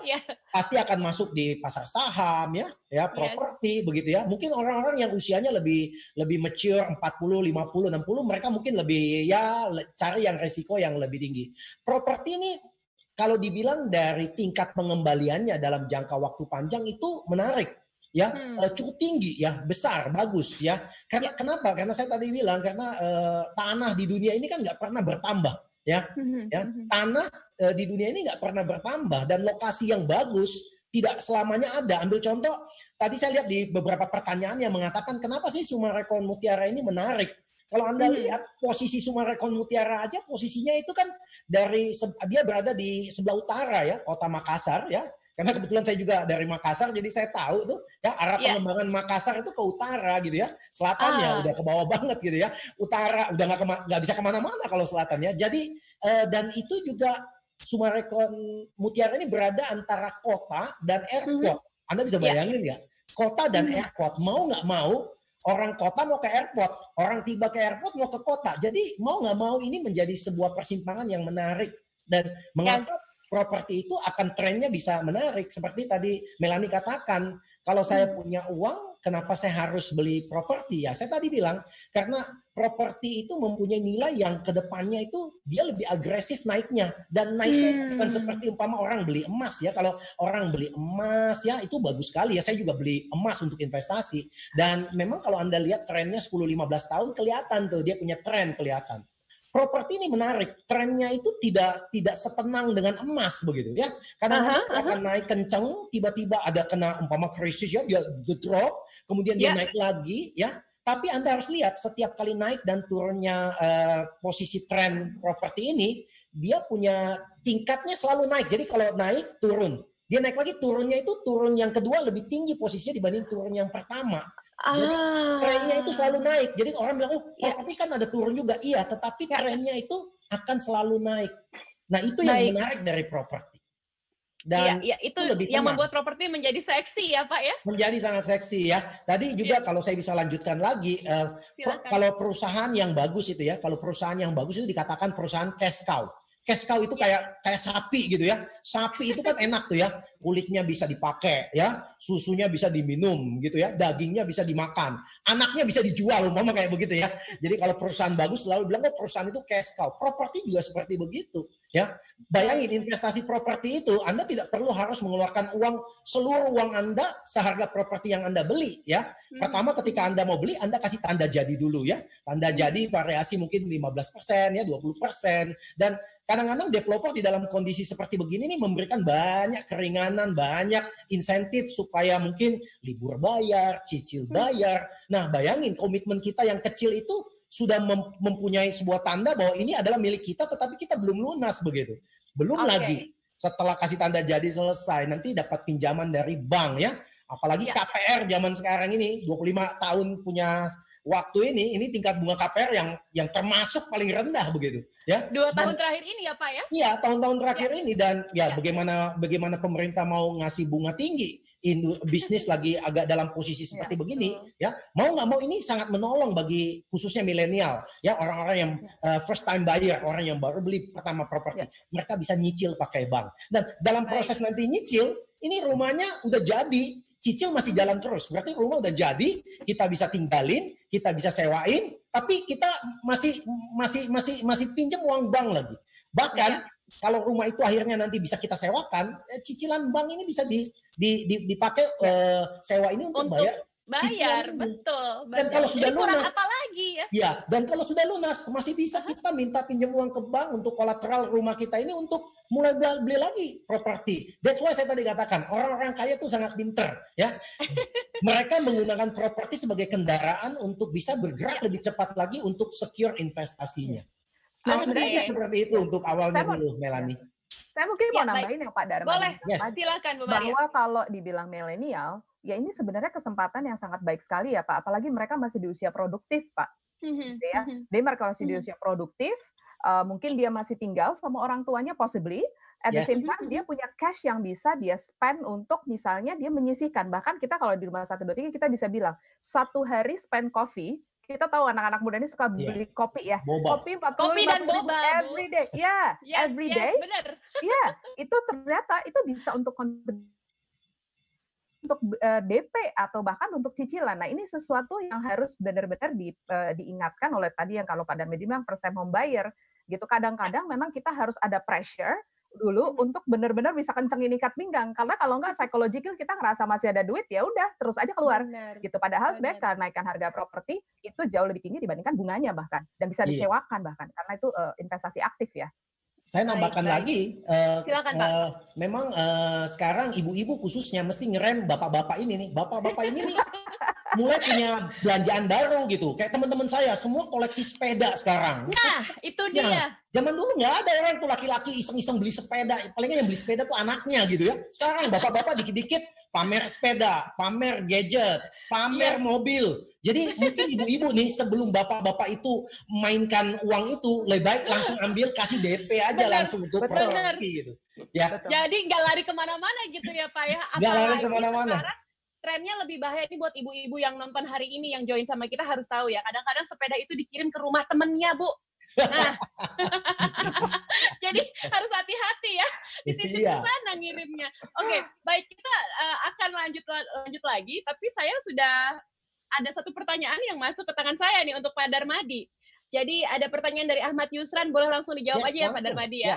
pasti akan masuk di pasar saham ya properti begitu ya. Mungkin orang-orang yang usianya lebih mature 40, 50, 60, mereka mungkin lebih ya cari yang resiko yang lebih tinggi. Properti ini kalau dibilang dari tingkat pengembaliannya dalam jangka waktu panjang itu menarik. Ya, cukup tinggi ya, besar, bagus ya. Karena kenapa? Karena saya tadi bilang karena tanah di dunia ini kan nggak pernah bertambah ya. Tanah di dunia ini nggak pernah bertambah dan lokasi yang bagus tidak selamanya ada. Ambil contoh, tadi saya lihat di beberapa pertanyaan yang mengatakan kenapa sih Sumarekon Mutiara ini menarik. Kalau Anda lihat posisi Sumarekon Mutiara aja, posisinya itu kan dia berada di sebelah utara ya, kota Makassar ya. Karena kebetulan saya juga dari Makassar, jadi saya tahu tuh ya arah pengembangan Makassar itu ke utara gitu ya, selatannya udah ke bawah banget gitu ya, utara udah nggak bisa kemana-mana kalau selatannya. Jadi dan itu juga Sumarekon Mutiara ini berada antara kota dan airport. Anda bisa bayangin ya, kota dan airport, mau nggak mau orang kota mau ke airport, orang tiba ke airport mau ke kota. Jadi mau nggak mau ini menjadi sebuah persimpangan yang menarik dan mengapa properti itu akan trennya bisa menarik. Seperti tadi Melanie katakan, kalau saya punya uang, kenapa saya harus beli properti? Ya, saya tadi bilang, karena properti itu mempunyai nilai yang kedepannya itu dia lebih agresif naiknya. Dan naiknya bukan seperti umpama orang beli emas ya. Kalau orang beli emas ya, itu bagus sekali ya. Saya juga beli emas untuk investasi. Dan memang kalau Anda lihat trennya 10-15 tahun, kelihatan tuh, dia punya tren kelihatan. Properti ini menarik, trennya itu tidak setenang dengan emas begitu ya. Kadang-kadang akan naik kencang, tiba-tiba ada kena umpama krisis ya, dia drop, kemudian dia naik lagi ya. Tapi Anda harus lihat setiap kali naik dan turunnya posisi tren properti ini, dia punya tingkatnya selalu naik. Jadi kalau naik turun, dia naik lagi, turunnya itu turun yang kedua lebih tinggi posisinya dibanding turun yang pertama. Jadi trennya itu selalu naik. Jadi orang bilang, properti kan ada turun juga. Iya, tetapi trennya itu akan selalu naik. Nah, itu yang menarik dari properti. Dan itu lebih yang tenang. membuat properti menjadi seksi ya Pak ya? Menjadi sangat seksi ya. Tadi juga kalau saya bisa lanjutkan lagi, kalau perusahaan yang bagus itu ya, kalau perusahaan yang bagus itu dikatakan perusahaan cash cow. Cash cow itu kayak sapi gitu ya. Sapi itu kan enak tuh ya. Kulitnya bisa dipakai ya. Susunya bisa diminum gitu ya. Dagingnya bisa dimakan. Anaknya bisa dijual umpama kayak begitu ya. Jadi kalau perusahaan bagus selalu bilang perusahaan itu cash cow. Properti juga seperti begitu ya. Bayangin investasi properti itu Anda tidak perlu harus mengeluarkan seluruh uang Anda seharga properti yang Anda beli ya. Pertama ketika Anda mau beli Anda kasih tanda jadi dulu ya. Tanda jadi variasi mungkin 15% ya, 20%, dan kadang-kadang developer di dalam kondisi seperti begini nih memberikan banyak keringanan, banyak insentif supaya mungkin libur bayar, cicil bayar. Nah, bayangin komitmen kita yang kecil itu sudah mempunyai sebuah tanda bahwa ini adalah milik kita, tetapi kita belum lunas begitu. Belum lagi setelah kasih tanda jadi selesai, nanti dapat pinjaman dari bank ya. Apalagi KPR zaman sekarang ini 25 tahun punya waktu ini tingkat bunga KPR yang termasuk paling rendah begitu ya. 2 tahun terakhir ini ya Pak ya? Iya, tahun-tahun terakhir ini dan bagaimana pemerintah mau ngasih bunga tinggi, bisnis lagi agak dalam posisi seperti begini ya. Mau nggak mau ini sangat menolong bagi khususnya milenial ya, orang-orang yang first time buyer, orang yang baru beli pertama properti. Mereka bisa nyicil pakai bank. Dan dalam proses nanti nyicil ini rumahnya udah jadi, cicil masih jalan terus. Berarti rumah udah jadi, kita bisa tinggalin, kita bisa sewain, tapi kita masih pinjam uang bank lagi. Bahkan kalau rumah itu akhirnya nanti bisa kita sewakan, cicilan bank ini bisa dipakai sewa ini untuk bayar betul. Dan kalau sudah lunas, apa lagi ya? Ya, dan kalau sudah lunas masih bisa kita minta pinjam uang ke bank untuk kolateral rumah kita ini untuk mulai beli lagi properti. That's why saya tadi katakan orang-orang kaya itu sangat pinter ya. Mereka menggunakan properti sebagai kendaraan untuk bisa bergerak lebih cepat lagi untuk secure investasinya. Nah, seperti itu untuk awalnya dulu, Melanie. Saya mungkin mau nambahin yang Pak Darman. Boleh, silakan Bu Maria. Bahwa kalau dibilang milenial, ya ini sebenarnya kesempatan yang sangat baik sekali ya Pak. Apalagi mereka masih di usia produktif Pak. Ya. Jadi mereka masih di usia produktif, mungkin dia masih tinggal sama orang tuanya possibly. At the same time dia punya cash yang bisa dia spend untuk misalnya dia menyisihkan. Bahkan kita kalau di rumah 123 kita bisa bilang, 1 hari spend coffee. Kita tahu anak-anak muda ini suka beli kopi ya. Kopi 40 kopi dan boba every day. Ya, every day. Benar. Ya, itu ternyata itu bisa untuk DP atau bahkan untuk cicilan. Nah, ini sesuatu yang harus benar-benar diingatkan oleh tadi yang kalau Pak Darmedi bilang first time home buyer gitu. Kadang-kadang memang kita harus ada pressure dulu untuk benar-benar bisa kencengin ikat pinggang, karena kalau nggak psychological kita ngerasa masih ada duit ya udah terus aja keluar gitu. Padahal sebenarnya kenaikan harga properti itu jauh lebih tinggi dibandingkan bunganya bahkan, dan bisa disewakan bahkan karena itu investasi aktif ya. Saya nambahkan lagi, silakan, Pak. Memang sekarang ibu-ibu khususnya mesti ngerem bapak-bapak ini nih. Bapak-bapak ini nih mulai punya belanjaan baru gitu. Kayak teman-teman saya semua koleksi sepeda sekarang. Nah, itu dia. Zaman dulu nggak ada orang tuh laki-laki iseng-iseng beli sepeda. Palingnya yang beli sepeda tuh anaknya gitu ya. Sekarang bapak-bapak dikit-dikit pamer sepeda, pamer gadget, pamer mobil. Jadi mungkin ibu-ibu nih sebelum bapak-bapak itu mainkan uang itu, lebih baik langsung ambil kasih DP aja langsung untuk properti gitu. Ya. Jadi nggak lari kemana-mana gitu ya Pak ya. Nggak lari kemana-mana. Sekarang trennya lebih bahaya ini buat ibu-ibu yang nonton hari ini yang join sama kita harus tahu ya. Kadang-kadang sepeda itu dikirim ke rumah temennya Bu. Nah, jadi harus hati-hati ya di titik sana ngirimnya. Oke, baik, kita akan lanjut lagi, tapi saya sudah ada satu pertanyaan yang masuk ke tangan saya nih untuk Pak Darmadi. Jadi ada pertanyaan dari Ahmad Yusran, boleh langsung dijawab aja ya Pak Darmadi ya.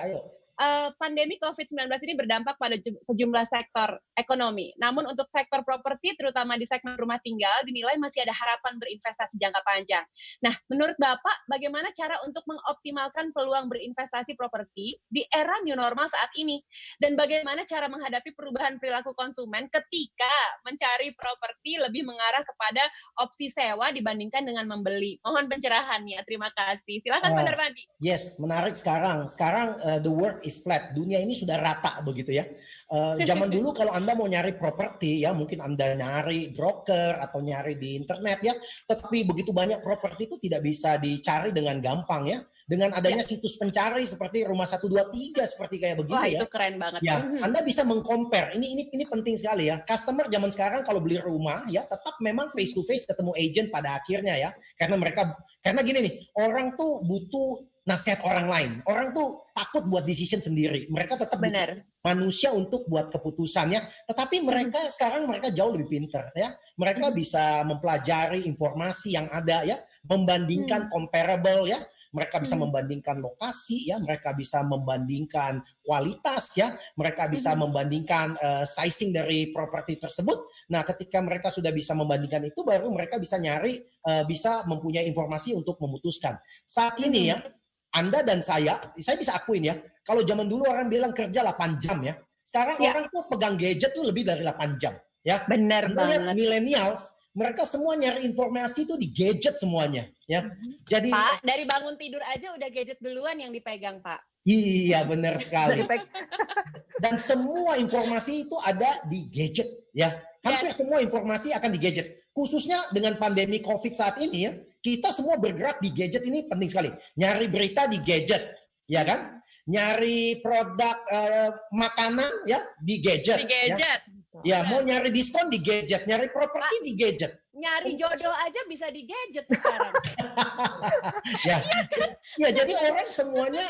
Pandemi COVID-19 ini berdampak pada sejumlah sektor ekonomi. Namun untuk sektor properti, terutama di segmen rumah tinggal, dinilai masih ada harapan berinvestasi jangka panjang. Nah, menurut Bapak, bagaimana cara untuk mengoptimalkan peluang berinvestasi properti di era new normal saat ini? Dan bagaimana cara menghadapi perubahan perilaku konsumen ketika mencari properti lebih mengarah kepada opsi sewa dibandingkan dengan membeli? Mohon pencerahannya. Terima kasih. Silakan Pak Darmadi. Yes, menarik sekarang. Sekarang the world is flat. Dunia ini sudah rata begitu ya. Zaman dulu kalau Anda mau nyari properti ya, mungkin Anda nyari broker atau nyari di internet ya. Tetapi begitu banyak properti itu tidak bisa dicari dengan gampang ya. Dengan adanya situs pencari seperti Rumah 123 seperti kayak begini. Wah, itu keren banget. Ya, Anda bisa meng-compare. Ini penting sekali ya. Customer zaman sekarang kalau beli rumah ya tetap memang face to face ketemu agent pada akhirnya ya. Karena gini nih, orang tuh butuh nasihat orang lain. Orang tuh takut buat decision sendiri. Mereka tetap butuh manusia untuk buat keputusannya. Tetapi sekarang mereka jauh lebih pintar ya. Mereka bisa mempelajari informasi yang ada ya, membandingkan comparable ya. Mereka bisa membandingkan lokasi ya, mereka bisa membandingkan kualitas ya, mereka bisa membandingkan sizing dari properti tersebut. Nah, ketika mereka sudah bisa membandingkan itu, baru mereka bisa nyari, bisa mempunyai informasi untuk memutuskan. Saat ini ya, Anda dan saya bisa akuin ya, kalau zaman dulu orang bilang kerja 8 jam ya, sekarang orang tuh pegang gadget tuh lebih dari 8 jam. Ya. Benar banget. Millennials, mereka semua nyari informasi itu di gadget semuanya. Ya. Jadi Pak, dari bangun tidur aja udah gadget duluan yang dipegang, Pak. Iya, benar sekali. Dan semua informasi itu ada di gadget. Ya. Hampir semua informasi akan di gadget. Khususnya dengan pandemi COVID saat ini ya, kita semua bergerak di gadget ini penting sekali. Nyari berita di gadget, ya kan? Nyari produk makanan ya di gadget. Di gadget. Ya, mau nyari diskon di gadget, nyari properti di gadget. Nyari jodoh aja bisa di gadget sekarang. Ya, jadi orang semuanya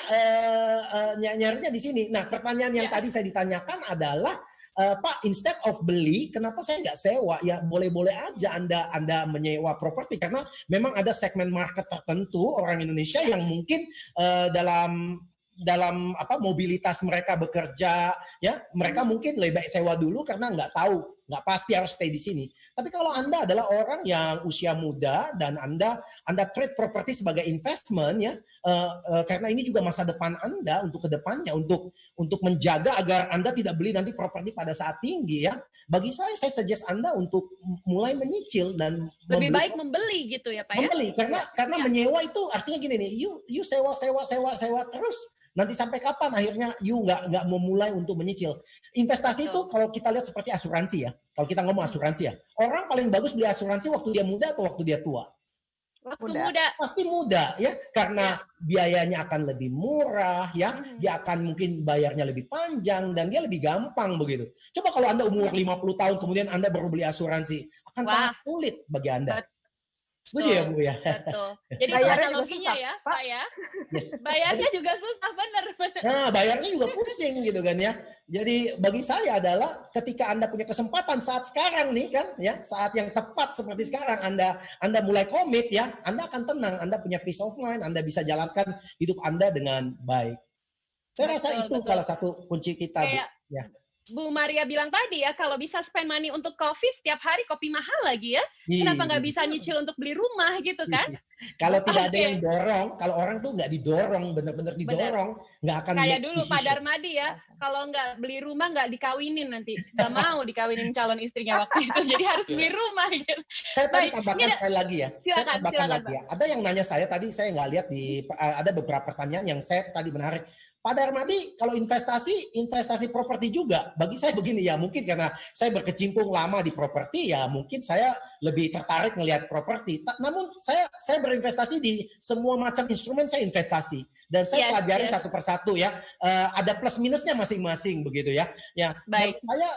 nyarinya di sini. Nah, pertanyaan yang tadi saya ditanyakan adalah, Pak, instead of beli, kenapa saya nggak sewa? Ya boleh-boleh aja Anda menyewa properti karena memang ada segmen market tertentu orang Indonesia yang mungkin dalam mobilitas mereka bekerja, ya mereka mungkin lebih baik sewa dulu karena nggak pasti harus stay di sini. Tapi kalau Anda adalah orang yang usia muda dan Anda trade properti sebagai investment ya, karena ini juga masa depan Anda untuk kedepannya untuk menjaga agar Anda tidak beli nanti properti pada saat tinggi ya. Bagi saya suggest Anda untuk mulai menyicil dan lebih baik membeli gitu ya Pak ya. Membeli karena menyewa itu artinya gini nih, you sewa terus. Nanti sampai kapan akhirnya you nggak mau mulai untuk menyicil. Investasi itu kalau kita lihat seperti asuransi ya. Kalau kita ngomong asuransi ya. Orang paling bagus beli asuransi waktu dia muda atau waktu dia tua? Waktu muda. Pasti muda ya. Karena biayanya akan lebih murah ya. Dia akan mungkin bayarnya lebih panjang dan dia lebih gampang begitu. Coba kalau Anda umur 50 tahun kemudian Anda baru beli asuransi. Akan sangat sulit bagi Anda. Setuju ya Bu ya? Betul. Jadi bayarnya analoginya ya Pak ya. Bayarnya juga susah benar. Nah bayarnya juga pusing gitu kan ya. Jadi bagi saya adalah ketika Anda punya kesempatan saat sekarang nih kan ya, saat yang tepat seperti sekarang Anda mulai komit ya, Anda akan tenang, Anda punya peace of mind, Anda bisa jalankan hidup Anda dengan baik. Saya rasa itu salah satu kunci kita Bu. Ya. Bu Maria bilang tadi ya, kalau bisa spend money untuk kopi, setiap hari kopi mahal lagi ya. Kenapa nggak bisa nyicil untuk beli rumah gitu kan? Kalau tidak ada yang dorong, kalau orang tuh nggak didorong, benar-benar didorong, nggak akan. Kayak dulu Pak Darmadi ya, kalau nggak beli rumah nggak dikawinin nanti. Nggak mau dikawinin calon istrinya waktu itu, jadi harus beli rumah gitu. Saya tadi tambahkan sekali lagi ya. Silakan, saya tambahkan lagi ya. Ada yang nanya saya tadi, saya nggak lihat ada beberapa pertanyaan yang saya tadi menarik. Pak Darmadi, kalau investasi properti juga, bagi saya begini ya, mungkin karena saya berkecimpung lama di properti ya, mungkin saya lebih tertarik melihat properti. Namun saya berinvestasi di semua macam instrumen saya investasi dan saya pelajari satu persatu ya, ada plus minusnya masing-masing begitu ya. Ya, bagi saya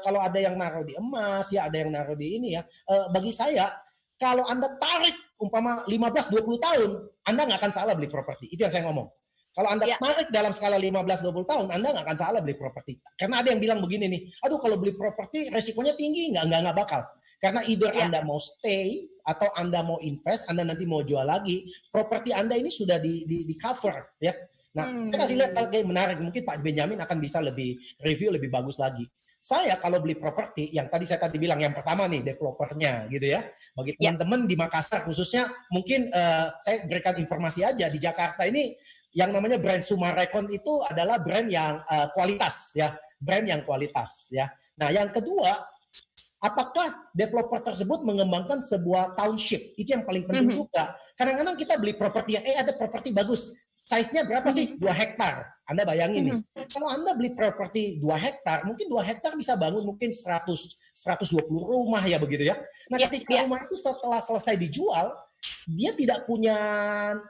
kalau ada yang naruh di emas ya, ada yang naruh di ini ya, bagi saya kalau Anda tarik umpama 15-20 tahun, Anda nggak akan salah beli properti. Itu yang saya ngomong. Kalau Anda tarik dalam skala 15-20 tahun, Anda nggak akan salah beli properti. Karena ada yang bilang begini nih, aduh kalau beli properti resikonya tinggi, nggak bakal. Karena either Anda mau stay, atau Anda mau invest, Anda nanti mau jual lagi, properti Anda ini sudah di cover. Ya. Nah, kita kasih lihat kayak menarik, mungkin Pak Benjamin akan bisa lebih review lebih bagus lagi. Saya kalau beli properti, yang saya tadi bilang, yang pertama nih, developernya gitu ya. Bagi teman-teman di Makassar khususnya, mungkin saya berikan informasi aja, di Jakarta ini, yang namanya brand Sumarekon itu adalah brand yang kualitas ya, brand yang kualitas ya. Nah, yang kedua, apakah developer tersebut mengembangkan sebuah township? Itu yang paling penting juga. Kadang-kadang kita beli properti yang ada properti bagus. Size-nya berapa sih? 2 hektar. Anda bayangin nih. Kalau Anda beli properti 2 hektar, mungkin 2 hektar bisa bangun mungkin 120 rumah ya begitu ya. Nah, ketika rumah itu setelah selesai dijual, dia tidak punya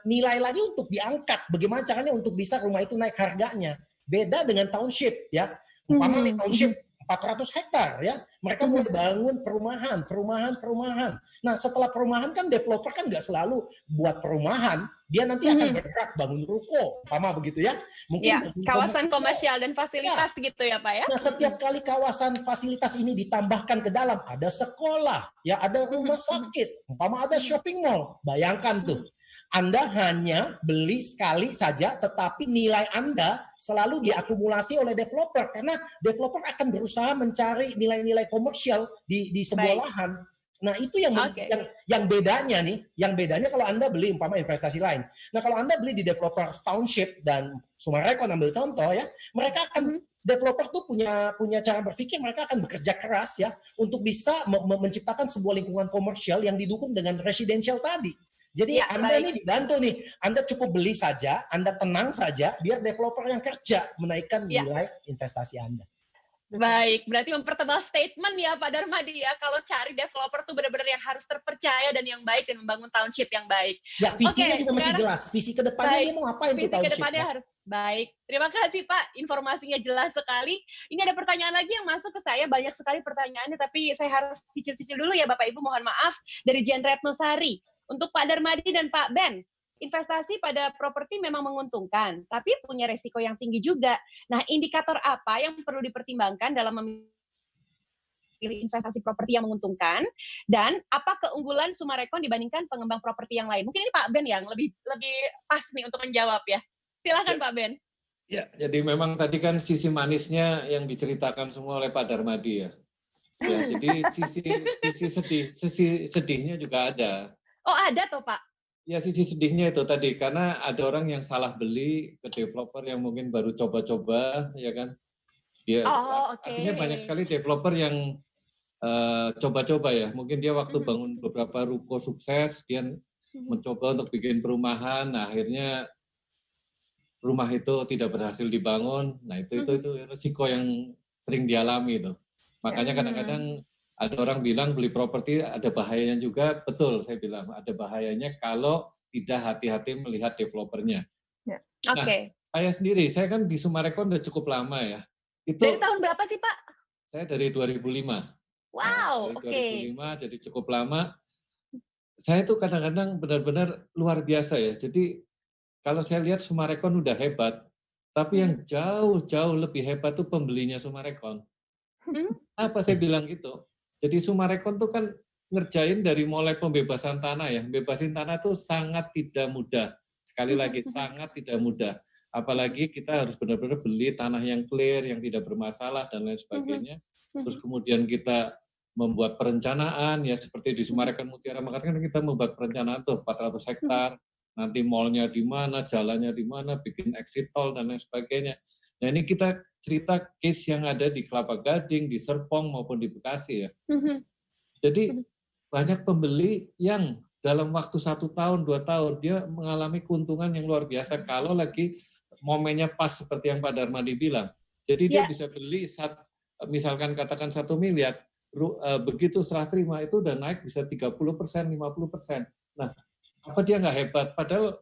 nilai lagi untuk diangkat. Bagaimana caranya untuk bisa rumah itu naik harganya? Beda dengan township ya. Umpama nih township 400 hektar ya. Mereka mulai bangun perumahan. Nah, setelah perumahan kan developer kan nggak selalu buat perumahan. Dia nanti akan bergerak bangun ruko, umpama begitu ya. Mungkin kawasan komersial dan fasilitas gitu ya, Pak ya. Nah, setiap kali kawasan fasilitas ini ditambahkan ke dalam, ada sekolah, ya ada rumah sakit, umpama ada shopping mall. Bayangkan tuh. Anda hanya beli sekali saja, tetapi nilai Anda selalu diakumulasi oleh developer karena developer akan berusaha mencari nilai-nilai komersial di sebuah lahan. Nah, itu yang Oke. yang bedanya nih, yang bedanya kalau Anda beli umpama investasi lain. Nah, kalau Anda beli di developer township dan Sumarekon ambil contoh ya, mereka akan developer tuh punya cara berpikir, mereka akan bekerja keras ya untuk bisa menciptakan sebuah lingkungan komersial yang didukung dengan residential tadi. Jadi Ya, Anda baik. nih dibantu nih, Anda cukup beli saja, Anda tenang saja, biar developer yang kerja menaikkan Ya. nilai investasi Anda. Baik, berarti mempertebal statement ya Pak Darmadi ya, kalau cari developer tuh benar-benar yang harus terpercaya dan yang baik dan membangun township yang baik. Ya, visinya Oke, juga mesti sekarang- jelas. Visi ke depannya Baik. dia mau ngapain tuh Visi ke township depannya ya? harus baik. Terima kasih Pak, informasinya jelas sekali. Ini ada pertanyaan lagi yang masuk ke saya, banyak sekali pertanyaannya, tapi saya harus cicil-cicil dulu ya Bapak Ibu, mohon maaf. Dari Jen Retnosari, untuk Pak Darmadi dan Pak Ben, investasi pada properti memang menguntungkan, tapi punya resiko yang tinggi juga. Nah, indikator apa yang perlu dipertimbangkan dalam memilih investasi properti yang menguntungkan, dan apa keunggulan Sumarekon dibandingkan pengembang properti yang lain? Mungkin ini Pak Ben yang lebih pas nih untuk menjawab ya. Silakan Pak Ben. Ya, jadi memang tadi kan sisi manisnya yang diceritakan semua oleh Pak Darmadi ya. Ya, jadi sisi sedihnya juga ada. Oh, ada toh Pak? Ya, sisi sedihnya itu tadi, karena ada orang yang salah beli ke developer yang mungkin baru coba-coba, ya kan? Dia, oke. artinya banyak sekali developer yang coba-coba ya. Mungkin dia waktu bangun beberapa ruko sukses, dia mencoba untuk bikin perumahan, nah akhirnya rumah itu tidak berhasil dibangun. Nah, itu risiko yang sering dialami itu. Makanya kadang-kadang ada orang bilang beli properti ada bahayanya juga, betul saya bilang ada bahayanya kalau tidak hati-hati melihat developernya. Oke. Nah, saya sendiri, saya kan di Sumarekon udah cukup lama ya. Itu dari tahun berapa sih Pak? Saya dari 2005. Wow, nah, oke. 2005 jadi cukup lama. Saya tuh kadang-kadang benar-benar luar biasa ya. Jadi kalau saya lihat Sumarekon udah hebat, tapi yang jauh-jauh lebih hebat tuh pembelinya Sumarekon. Apa saya bilang gitu? Jadi Sumarekon tuh kan ngerjain dari mulai pembebasan tanah ya. Bebasin tanah tuh sangat tidak mudah. Sekali lagi, sangat tidak mudah. Apalagi kita harus benar-benar beli tanah yang clear, yang tidak bermasalah, dan lain sebagainya. Terus kemudian kita membuat perencanaan, ya seperti di Sumarekon Mutiara Mekar kan kita membuat perencanaan tuh 400 hektar, nanti mallnya di mana, jalannya di mana, bikin exit tol, dan lain sebagainya. Nah ini kita cerita case yang ada di Kelapa Gading, di Serpong, maupun di Bekasi ya. Jadi banyak pembeli yang dalam waktu 1 tahun, 2 tahun, dia mengalami keuntungan yang luar biasa kalau lagi momennya pas seperti yang Pak Darmadi bilang. Jadi dia bisa beli, misalkan katakan 1 miliar, begitu serah terima itu udah naik bisa 30%, 50%. Nah, apa dia nggak hebat? Padahal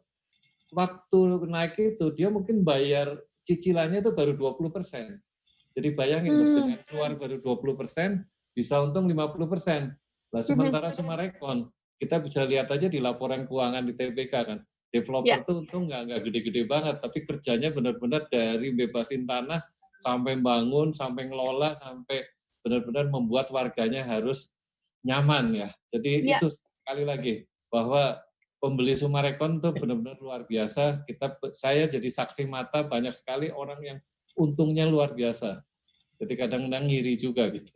waktu naik itu dia mungkin bayar cicilannya itu baru 20%. Jadi bayangin dengan keluar baru 20%, bisa untung 50%. Nah, sementara Sumarekon, kita bisa lihat aja di laporan keuangan di TBK kan, developer tuh untung nggak gede-gede banget, tapi kerjanya benar-benar dari bebasin tanah sampai bangun, sampai ngelola, sampai benar-benar membuat warganya harus nyaman ya. Jadi itu sekali lagi bahwa pembeli Sumarekon itu benar-benar luar biasa. Saya jadi saksi mata banyak sekali orang yang untungnya luar biasa. Jadi kadang-kadang ngiri juga gitu.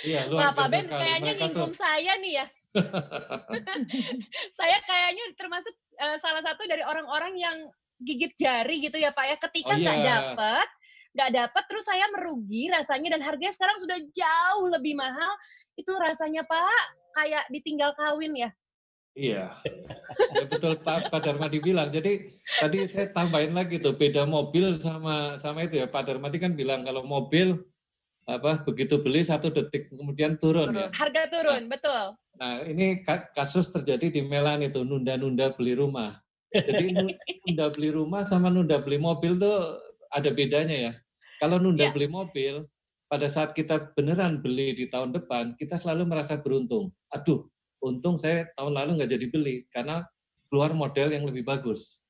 Iya, luar biasa. Pak Ben sekali. kayaknya nyinggung saya nih ya. Saya kayaknya termasuk salah satu dari orang-orang yang gigit jari gitu ya Pak ya. Ketika nggak dapat, terus saya merugi rasanya dan harganya sekarang sudah jauh lebih mahal. Itu rasanya Pak kayak ditinggal kawin ya. Iya, ya betul Pak Darmadi bilang. Jadi tadi saya tambahin lagi tuh beda mobil sama itu ya. Pak Darmadi kan bilang kalau mobil begitu beli 1 detik kemudian turun ya. Harga turun, betul. Nah ini kasus terjadi di Melan itu, nunda-nunda beli rumah. Jadi nunda beli rumah sama nunda beli mobil tuh ada bedanya ya. Kalau nunda beli mobil, pada saat kita beneran beli di tahun depan, kita selalu merasa beruntung. Aduh, untung saya tahun lalu nggak jadi beli karena keluar model yang lebih bagus.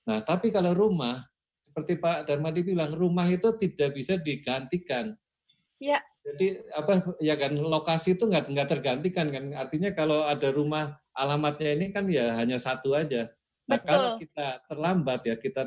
Nah, tapi kalau rumah, seperti Pak Darmadi bilang, rumah itu tidak bisa digantikan. Ya. Jadi ya kan lokasi itu nggak tergantikan kan. Artinya kalau ada rumah alamatnya ini kan ya hanya 1 aja. Nah, kalau kita terlambat ya kita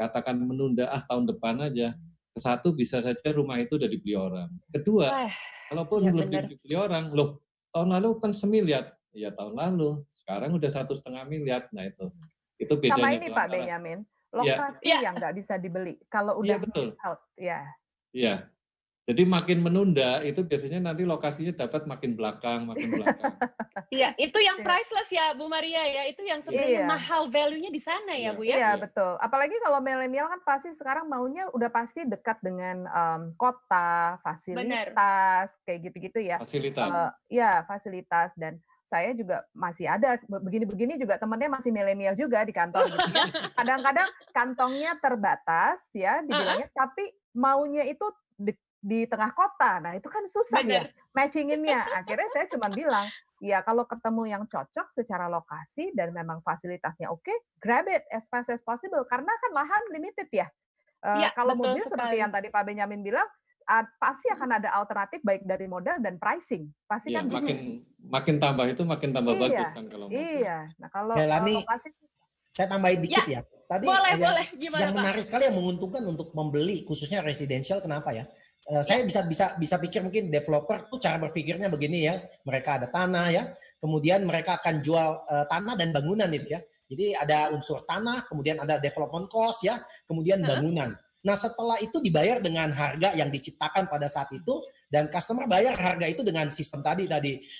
katakan menunda tahun depan aja. Ke 1 bisa saja rumah itu udah dibeli orang. Kedua, Kalaupun Iya, lebih benar. dibeli orang, loh tahun lalu kan 1 miliar, ya tahun lalu, sekarang udah 1,5 miliar. Nah itu Sama bedanya ini tuh Pak antara, Benyamin, ya, lokasi yang nggak bisa dibeli. Kalau iya udah betul, sold out, ya. iya. Jadi makin menunda itu biasanya nanti lokasinya dapat makin belakang, makin belakang. Iya, itu yang Iya. priceless ya Bu Maria ya. Itu yang sebenarnya Iya. mahal value-nya di sana ya Iya. Bu ya. Iya, Iya. betul. Apalagi kalau milenial kan pasti sekarang maunya udah pasti dekat dengan kota, fasilitas, kayak gitu-gitu ya. Fasilitas. Ya, fasilitas. Dan saya juga masih ada begini-begini juga temennya masih milenial juga di kantor gitu ya. Kadang-kadang kantongnya terbatas ya dibilangnya, tapi maunya itu di tengah kota. Nah, itu kan susah ya matchinginnya. Akhirnya saya cuma bilang, ya kalau ketemu yang cocok secara lokasi dan memang fasilitasnya oke, grab it as fast as possible. Karena kan lahan limited ya. Kalau betul mobil sekali. seperti yang tadi Pak Benyamin bilang, pasti akan ada alternatif baik dari modal dan pricing. Pasti Iya, kan makin tambah itu makin tambah Iya, bagus kan kalau mobil. Iya. Nah, kalau Lani, lokasi saya tambahin dikit ya. Tadi Boleh. Gimana yang Pak? menarik sekali yang menguntungkan untuk membeli khususnya residential, kenapa ya? Saya bisa pikir mungkin developer tuh cara berpikirnya begini ya. Mereka ada tanah ya, kemudian mereka akan jual tanah dan bangunan itu ya. Jadi ada unsur tanah, kemudian ada development cost ya, kemudian bangunan. Nah, setelah itu dibayar dengan harga yang diciptakan pada saat itu, dan customer bayar harga itu dengan sistem tadi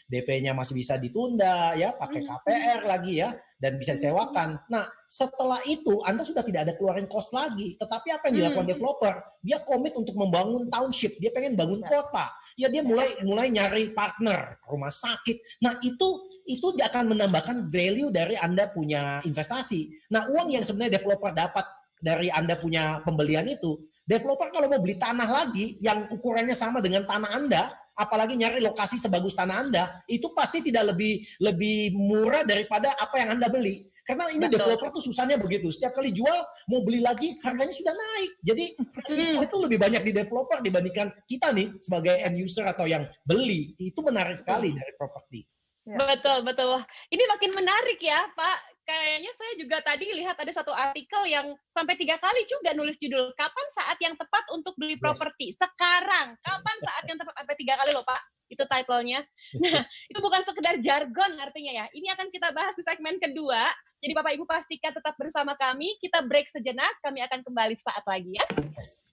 DP-nya masih bisa ditunda ya, pakai KPR lagi ya, dan bisa disewakan. Nah, setelah itu Anda sudah tidak ada keluarin cost lagi. Tetapi apa yang dilakukan developer? Dia komit untuk membangun township, dia pengen bangun kota. Ya dia mulai nyari partner, rumah sakit. Nah, itu dia akan menambahkan value dari Anda punya investasi. Nah, uang yang sebenarnya developer dapat dari Anda punya pembelian itu, developer kalau mau beli tanah lagi yang ukurannya sama dengan tanah Anda, apalagi nyari lokasi sebagus tanah Anda, itu pasti tidak lebih murah daripada apa yang Anda beli. Karena ini developer tuh susahnya begitu. Setiap kali jual, mau beli lagi, harganya sudah naik. Jadi risiko itu lebih banyak di developer dibandingkan kita nih sebagai end user atau yang beli. Itu menarik sekali dari properti. Betul. Wah, ini makin menarik ya Pak. Kayaknya saya juga tadi lihat ada satu artikel yang sampai 3 kali juga nulis judul, kapan saat yang tepat untuk beli properti? Sekarang. Kapan saat yang tepat? Sampai 3 kali loh Pak. Itu title-nya. Nah, itu bukan sekedar jargon artinya ya. Ini akan kita bahas di segmen kedua. Jadi Bapak Ibu pastikan tetap bersama kami. Kita break sejenak. Kami akan kembali saat lagi ya. Yes.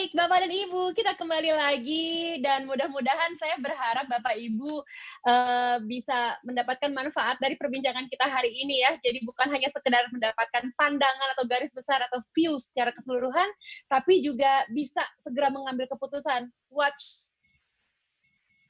Baik, Bapak dan Ibu, kita kembali lagi dan mudah-mudahan saya berharap Bapak Ibu bisa mendapatkan manfaat dari perbincangan kita hari ini ya. Jadi bukan hanya sekedar mendapatkan pandangan atau garis besar atau view secara keseluruhan, tapi juga bisa segera mengambil keputusan. What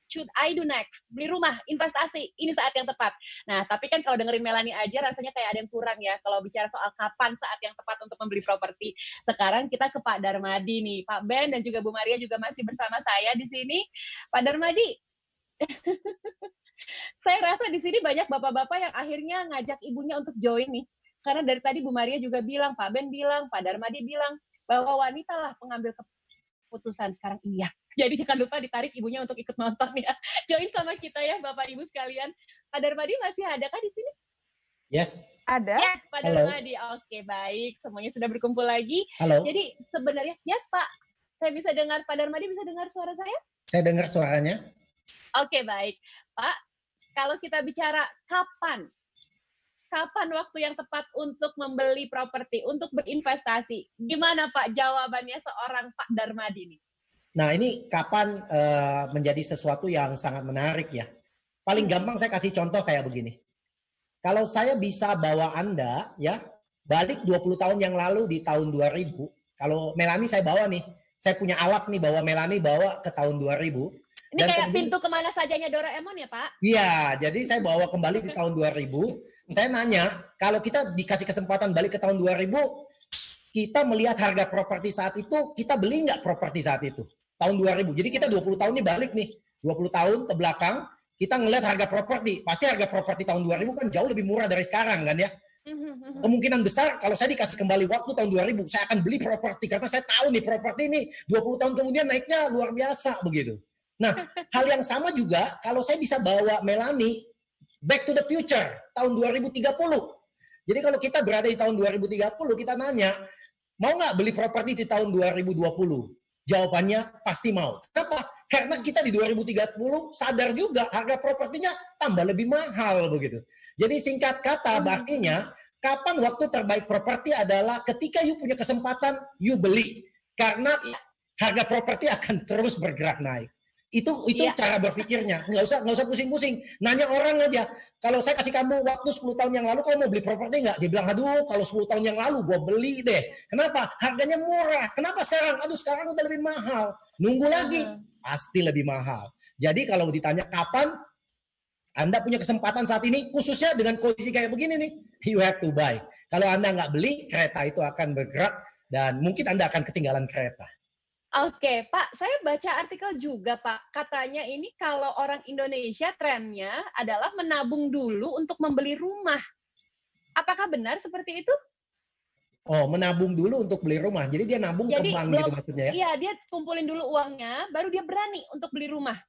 should I do next? Beli rumah, investasi, ini saat yang tepat. Nah, tapi kan kalau dengerin Melanie aja rasanya kayak ada yang kurang ya, kalau bicara soal kapan saat yang tepat untuk membeli properti. Sekarang kita ke Pak Darmadi nih. Pak Ben dan juga Bu Maria juga masih bersama saya di sini. Pak Darmadi, saya rasa di sini banyak bapak-bapak yang akhirnya ngajak ibunya untuk join nih. Karena dari tadi Bu Maria juga bilang, Pak Ben bilang, Pak Darmadi bilang, bahwa wanita lah pengambil keputusan sekarang iya. Jadi jangan lupa ditarik ibunya untuk ikut nonton ya. Join sama kita ya Bapak Ibu sekalian. Pak Darmadi masih ada kah di sini? Yes. Ada? Yes, Pak Darmadi. Oke, baik. Semuanya sudah berkumpul lagi. Halo. Jadi sebenarnya, yes Pak. Saya bisa dengar, Pak Darmadi bisa dengar suara saya? Saya dengar suaranya. Oke, baik. Pak, kalau kita bicara kapan waktu yang tepat untuk membeli properti, untuk berinvestasi? Gimana Pak jawabannya seorang Pak Darmadi nih? Nah, ini kapan menjadi sesuatu yang sangat menarik ya. Paling gampang saya kasih contoh kayak begini. Kalau saya bisa bawa Anda ya, balik 20 tahun yang lalu di tahun 2000, kalau Melanie saya bawa nih, saya punya alat nih bawa Melanie bawa ke tahun 2000. Ini dan kayak pintu kemana sajanya Doraemon ya Pak? Iya, jadi saya bawa kembali di tahun 2000. Saya nanya, kalau kita dikasih kesempatan balik ke tahun 2000, kita melihat harga properti saat itu, kita beli nggak properti saat itu? Tahun 2000. Jadi kita 20 tahun ini balik nih. 20 tahun ke belakang, kita ngelihat harga properti. Pasti harga properti tahun 2000 kan jauh lebih murah dari sekarang kan ya. Kemungkinan besar kalau saya dikasih kembali waktu tahun 2000, saya akan beli properti. Karena saya tahu nih properti ini 20 tahun kemudian naiknya luar biasa begitu. Nah, hal yang sama juga kalau saya bisa bawa Melanie back to the future, tahun 2030. Jadi kalau kita berada di tahun 2030, kita nanya, mau nggak beli properti di tahun 2020? Jawabannya pasti mau. Kenapa? Karena kita di 2030 sadar juga harga propertinya tambah lebih mahal begitu. Jadi singkat kata artinya kapan waktu terbaik properti adalah ketika you punya kesempatan you beli. Karena harga properti akan terus bergerak naik. Itu cara berpikirnya. Nggak usah pusing-pusing. Nanya orang aja. Kalau saya kasih kamu waktu 10 tahun yang lalu, kamu mau beli properti nggak? Dia bilang, aduh kalau 10 tahun yang lalu gue beli deh. Kenapa? Harganya murah. Kenapa sekarang? Aduh sekarang udah lebih mahal. Nunggu lagi. Pasti lebih mahal. Jadi kalau ditanya kapan, Anda punya kesempatan saat ini, khususnya dengan kondisi kayak begini nih, you have to buy. Kalau Anda nggak beli, kereta itu akan bergerak dan mungkin Anda akan ketinggalan kereta. Oke, Pak, saya baca artikel juga, Pak. Katanya ini kalau orang Indonesia trennya adalah menabung dulu untuk membeli rumah. Apakah benar seperti itu? Oh, menabung dulu untuk beli rumah. Jadi dia nabung ke bank gitu maksudnya ya? Iya, dia kumpulin dulu uangnya, baru dia berani untuk beli rumah.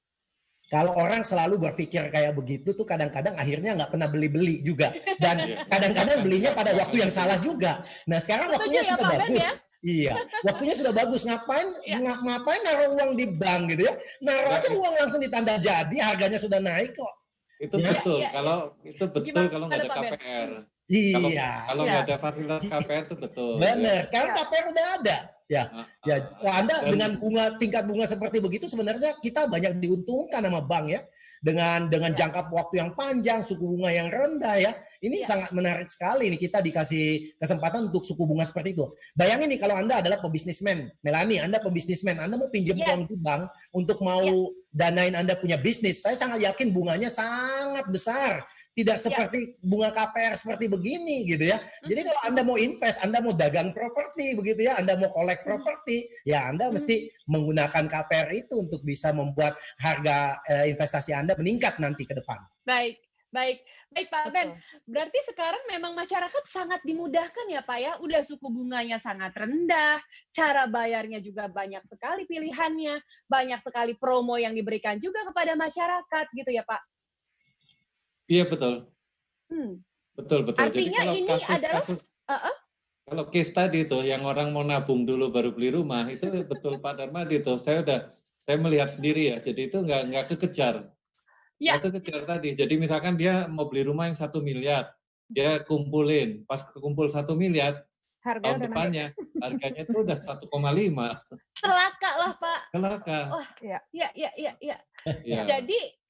Kalau orang selalu berpikir kayak begitu tuh kadang-kadang akhirnya nggak pernah beli-beli juga. Dan kadang-kadang belinya pada waktu yang salah juga. Nah sekarang waktunya sudah bagus. Ya? Iya, waktunya sudah bagus. Ngapain naruh uang di bank gitu ya? Naruh aja uang langsung ditanda jadi, harganya sudah naik kok. Itu betul. Kalau itu betul kalau nggak ada KPR. Iya. Kalau nggak ada fasilitas KPR itu betul. Benar. Sekarang KPR udah ada. Ya. Anda dengan tingkat bunga seperti begitu sebenarnya kita banyak diuntungkan sama bank ya. Dengan jangka waktu yang panjang, suku bunga yang rendah ya. Ini sangat menarik sekali nih kita dikasih kesempatan untuk suku bunga seperti itu. Bayangin nih kalau Anda adalah pebisnismen, Melanie, Anda pebisnismen, Anda mau pinjam uang di bank untuk mau danain Anda punya bisnis. Saya sangat yakin bunganya sangat besar. Tidak seperti bunga KPR seperti begini gitu ya. Jadi kalau Anda mau invest, Anda mau dagang properti begitu ya, Anda mau collect properti, ya Anda mesti menggunakan KPR itu untuk bisa membuat harga investasi Anda meningkat nanti ke depan. Baik Pak Ben. Berarti sekarang memang masyarakat sangat dimudahkan ya Pak ya. Udah suku bunganya sangat rendah, cara bayarnya juga banyak sekali pilihannya, banyak sekali promo yang diberikan juga kepada masyarakat gitu ya Pak. Iya betul. Betul. Artinya jadi kalau ini adalah kalau case tadi itu yang orang mau nabung dulu baru beli rumah itu betul Pak Darmadi itu. Saya melihat sendiri ya. Jadi itu nggak kekejar. Ya. Nggak kekejar tadi. Jadi misalkan dia mau beli rumah yang 1 miliar, dia kumpulin. Pas kekumpul 1 miliar, Harganya tahun udah naik. depannya harganya itu udah 1,5. Celaka lah Pak. Celaka. Wah, Iya. Iya. Ya.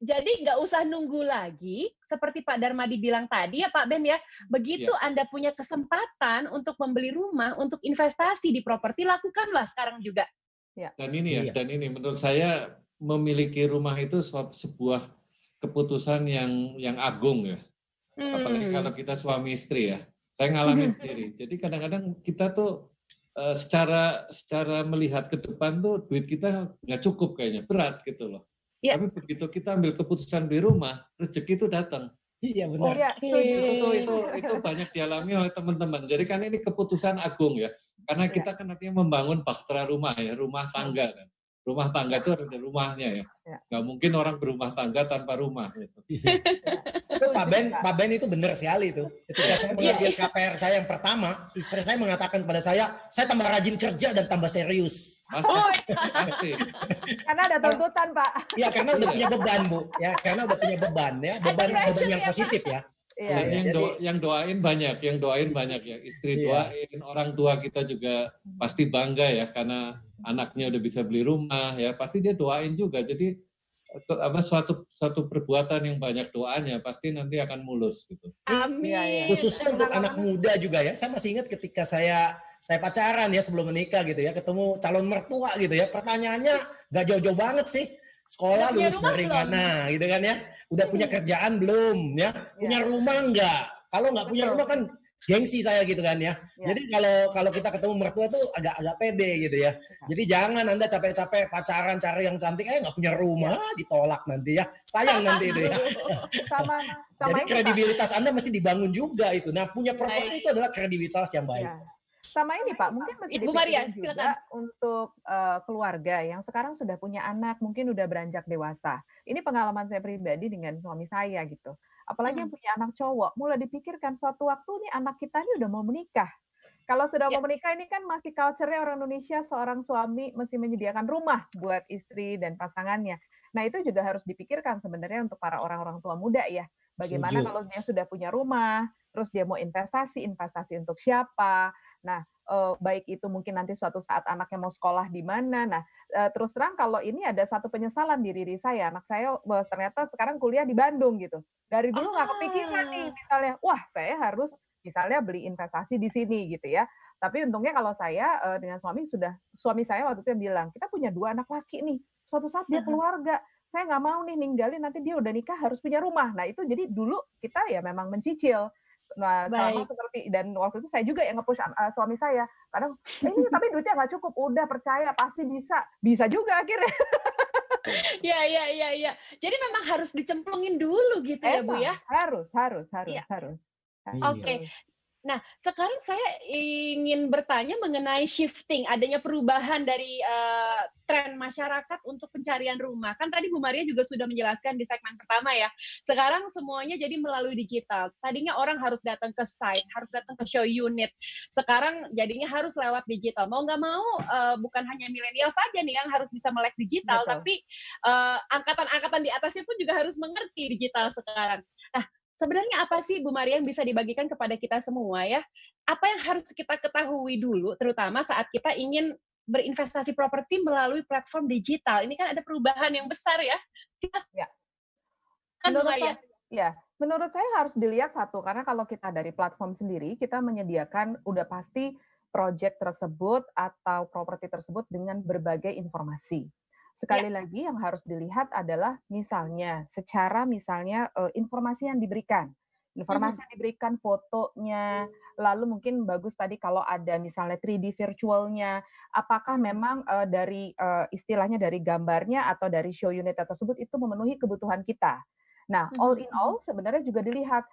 Jadi nggak usah nunggu lagi, seperti Pak Darmadi bilang tadi ya Pak Ben ya, begitu Anda punya kesempatan untuk membeli rumah, untuk investasi di properti, lakukanlah sekarang juga. Dan ini menurut saya memiliki rumah itu sebuah keputusan yang agung ya. Apalagi kalau kita suami istri ya. Saya ngalamin sendiri. Jadi kadang-kadang kita tuh secara melihat ke depan tuh duit kita nggak cukup kayaknya, berat gitu loh. Ya. Tapi begitu kita ambil keputusan beli rumah, rezeki itu datang. Iya benar. Oh ya, Itu banyak dialami oleh teman-teman. Jadi kan ini keputusan agung ya. Karena kita kan nantinya membangun bahtera rumah ya, rumah tangga kan. Rumah tangga itu ada rumahnya ya. Nggak mungkin orang berumah tangga tanpa rumah. Gitu. Tapi Pak Ben itu benar sekali itu. Ketika saya mengambil KPR saya yang pertama, istri saya mengatakan kepada saya tambah rajin kerja dan tambah serius. Pasti. Karena ada tuntutan, Pak. Iya, karena udah punya beban, Bu. Ya, karena udah punya beban ya, beban yang positif ya. Dan yang doain banyak ya. Istri doain, orang tua kita juga pasti bangga ya karena anaknya udah bisa beli rumah ya. Pasti dia doain juga. Jadi suatu perbuatan yang banyak doanya pasti nanti akan mulus gitu. Amin. Khususnya untuk anak muda juga ya. Saya masih ingat ketika saya pacaran ya sebelum menikah gitu ya, ketemu calon mertua gitu ya. Pertanyaannya nggak jauh-jauh banget sih. Sekolah lulus dari mana gitu kan ya. Udah punya kerjaan belum ya? Punya rumah enggak? Kalau nggak punya rumah kan gengsi saya gitu kan ya. Jadi kalau kita ketemu mertua tuh agak pede gitu ya. Jadi jangan Anda capek-capek pacaran cari yang cantik, nggak punya rumah, ditolak nanti ya. Sayang nanti itu ya. Sama Jadi ini, kredibilitas Anda mesti dibangun juga itu. Nah, punya properti itu adalah kredibilitas yang baik. Sama ini Pak, mungkin mesti Ibu Maria, dipikirin juga untuk keluarga yang sekarang sudah punya anak, mungkin udah beranjak dewasa. Ini pengalaman saya pribadi dengan suami saya gitu. Apalagi yang punya anak cowok, mulai dipikirkan suatu waktu nih anak kita ini udah mau menikah. Kalau sudah mau menikah ini kan masih culture-nya orang Indonesia, seorang suami mesti menyediakan rumah buat istri dan pasangannya. Nah itu juga harus dipikirkan sebenarnya untuk para orang-orang tua muda ya. Bagaimana kalau dia sudah punya rumah, terus dia mau investasi untuk siapa. Nah, baik itu mungkin nanti suatu saat anaknya mau sekolah di mana. Nah, terus terang kalau ini ada satu penyesalan di diri saya. Anak saya ternyata sekarang kuliah di Bandung gitu. Dari dulu nggak kepikiran nih misalnya, wah saya harus misalnya beli investasi di sini gitu ya. Tapi untungnya kalau saya dengan suami saya waktu itu yang bilang, kita punya 2 anak laki nih. Suatu saat dia keluarga, saya nggak mau nih ninggalin nanti dia udah nikah harus punya rumah. Nah itu jadi dulu kita ya memang mencicil. Nah, sama seperti dan waktu itu saya juga yang nge-push suami saya. Kadang ini tapi duitnya nggak cukup. Udah percaya pasti bisa juga akhirnya. Iya. Jadi memang harus dicemplungin dulu gitu ya Bu ya. Harus. Oke. Nah, sekarang saya ingin bertanya mengenai shifting, adanya perubahan dari tren masyarakat untuk pencarian rumah. Kan tadi Bu Maria juga sudah menjelaskan di segmen pertama ya. Sekarang semuanya jadi melalui digital. Tadinya orang harus datang ke site, harus datang ke show unit. Sekarang jadinya harus lewat digital. Mau nggak mau, bukan hanya milenial saja nih yang harus bisa melek digital, tapi angkatan-angkatan di atasnya pun juga harus mengerti digital sekarang. Nah, sebenarnya apa sih Bu Maria yang bisa dibagikan kepada kita semua ya? Apa yang harus kita ketahui dulu, terutama saat kita ingin berinvestasi properti melalui platform digital? Ini kan ada perubahan yang besar ya. Menurut saya harus dilihat satu, karena kalau kita dari platform sendiri, kita menyediakan udah pasti project tersebut atau properti tersebut dengan berbagai informasi. Sekali lagi yang harus dilihat adalah misalnya informasi yang diberikan. Informasi yang diberikan, fotonya, lalu mungkin bagus tadi kalau ada misalnya 3D virtualnya, apakah memang dari istilahnya dari gambarnya atau dari show unit tersebut itu memenuhi kebutuhan kita. Nah, all in all sebenarnya juga dilihat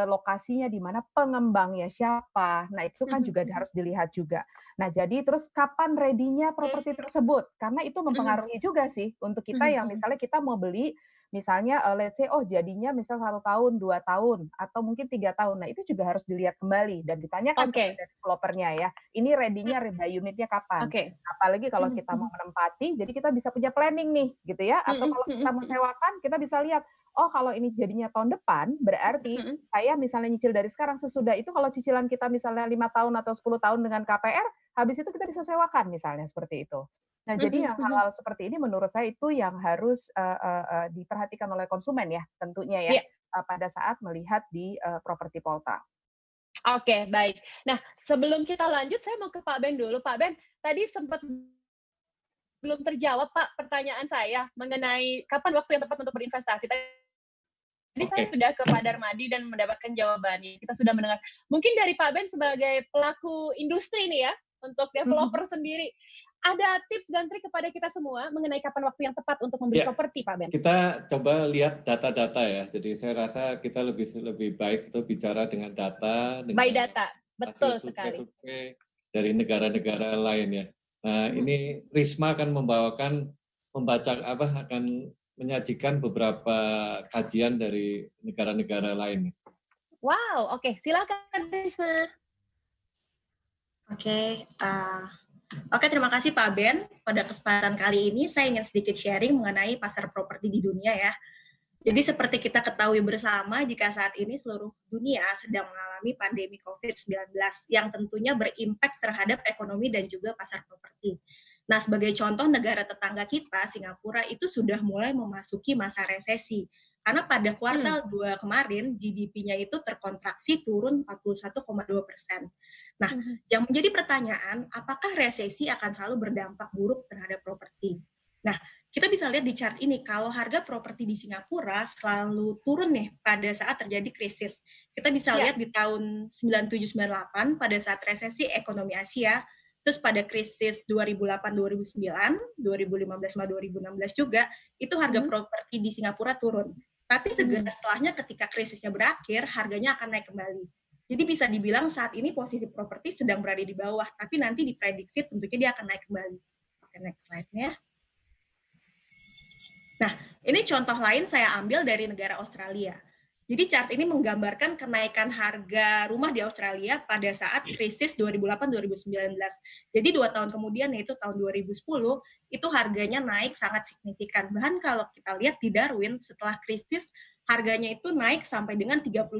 lokasinya di mana, pengembangnya siapa. Nah, itu kan juga harus dilihat juga. Nah, jadi terus kapan ready-nya properti tersebut? Karena itu mempengaruhi juga sih untuk kita yang misalnya kita mau beli, misalnya let's say, jadinya misal 1 tahun, 2 tahun, atau mungkin 3 tahun. Nah, itu juga harus dilihat kembali dan ditanyakan kepada developernya ya. Ini ready-nya buy unitnya kapan? Apalagi kalau kita mau menempati, jadi kita bisa punya planning nih, gitu ya. Atau kalau kita mau sewakan, kita bisa lihat, oh kalau ini jadinya tahun depan, berarti saya misalnya nyicil dari sekarang, sesudah itu kalau cicilan kita misalnya 5 tahun atau 10 tahun dengan KPR, habis itu kita bisa sewakan misalnya seperti itu. Nah, jadi yang hal-hal seperti ini menurut saya itu yang harus diperhatikan oleh konsumen ya, tentunya ya, pada saat melihat di properti Polta. Oke, baik. Nah, sebelum kita lanjut, saya mau ke Pak Ben dulu. Pak Ben, tadi sempat belum terjawab, Pak, pertanyaan saya mengenai kapan waktu yang tepat untuk berinvestasi. Tadi saya sudah ke Pak Darmadi dan mendapatkan jawabannya. Kita sudah mendengar. Mungkin dari Pak Ben sebagai pelaku industri nih ya, untuk developer sendiri, ada tips dan trik kepada kita semua mengenai kapan waktu yang tepat untuk membeli properti, Pak Ben? Kita coba lihat data-data ya. Jadi saya rasa kita lebih baik itu bicara dengan data, dengan by data, betul sekali. Survei dari negara-negara lain ya. Nah, ini Risma akan akan menyajikan beberapa kajian dari negara-negara lain. Wow, oke, silakan Risma. Oke, terima kasih Pak Ben. Pada kesempatan kali ini saya ingin sedikit sharing mengenai pasar properti di dunia ya. Jadi seperti kita ketahui bersama, jika saat ini seluruh dunia sedang mengalami pandemi COVID-19 yang tentunya berimpak terhadap ekonomi dan juga pasar properti. Nah, sebagai contoh negara tetangga kita, Singapura itu sudah mulai memasuki masa resesi. Karena pada kuartal 2 kemarin, GDP-nya itu terkontraksi turun 41,2%. Nah, yang menjadi pertanyaan, apakah resesi akan selalu berdampak buruk terhadap properti? Nah, kita bisa lihat di chart ini, kalau harga properti di Singapura selalu turun nih pada saat terjadi krisis. Kita bisa lihat di tahun 97-98 pada saat resesi ekonomi Asia, terus pada krisis 2008-2009, 2015-2016 juga, itu harga properti di Singapura turun. Tapi segera setelahnya ketika krisisnya berakhir, harganya akan naik kembali. Jadi bisa dibilang saat ini posisi properti sedang berada di bawah, tapi nanti diprediksi tentunya dia akan naik kembali. Oke, next slide-nya. Nah, ini contoh lain saya ambil dari negara Australia. Jadi chart ini menggambarkan kenaikan harga rumah di Australia pada saat krisis 2008-2019. Jadi 2 tahun kemudian, yaitu tahun 2010, itu harganya naik sangat signifikan. Bahkan kalau kita lihat di Darwin, setelah krisis, harganya itu naik sampai dengan 32%.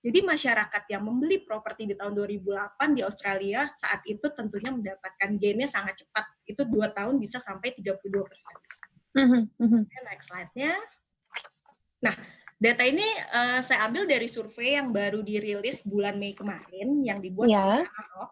Jadi masyarakat yang membeli properti di tahun 2008 di Australia saat itu tentunya mendapatkan gain-nya sangat cepat. Itu 2 tahun bisa sampai 32%. Next slide-nya. Nah, data ini saya ambil dari survei yang baru dirilis bulan Mei kemarin yang dibuat oleh Amarok,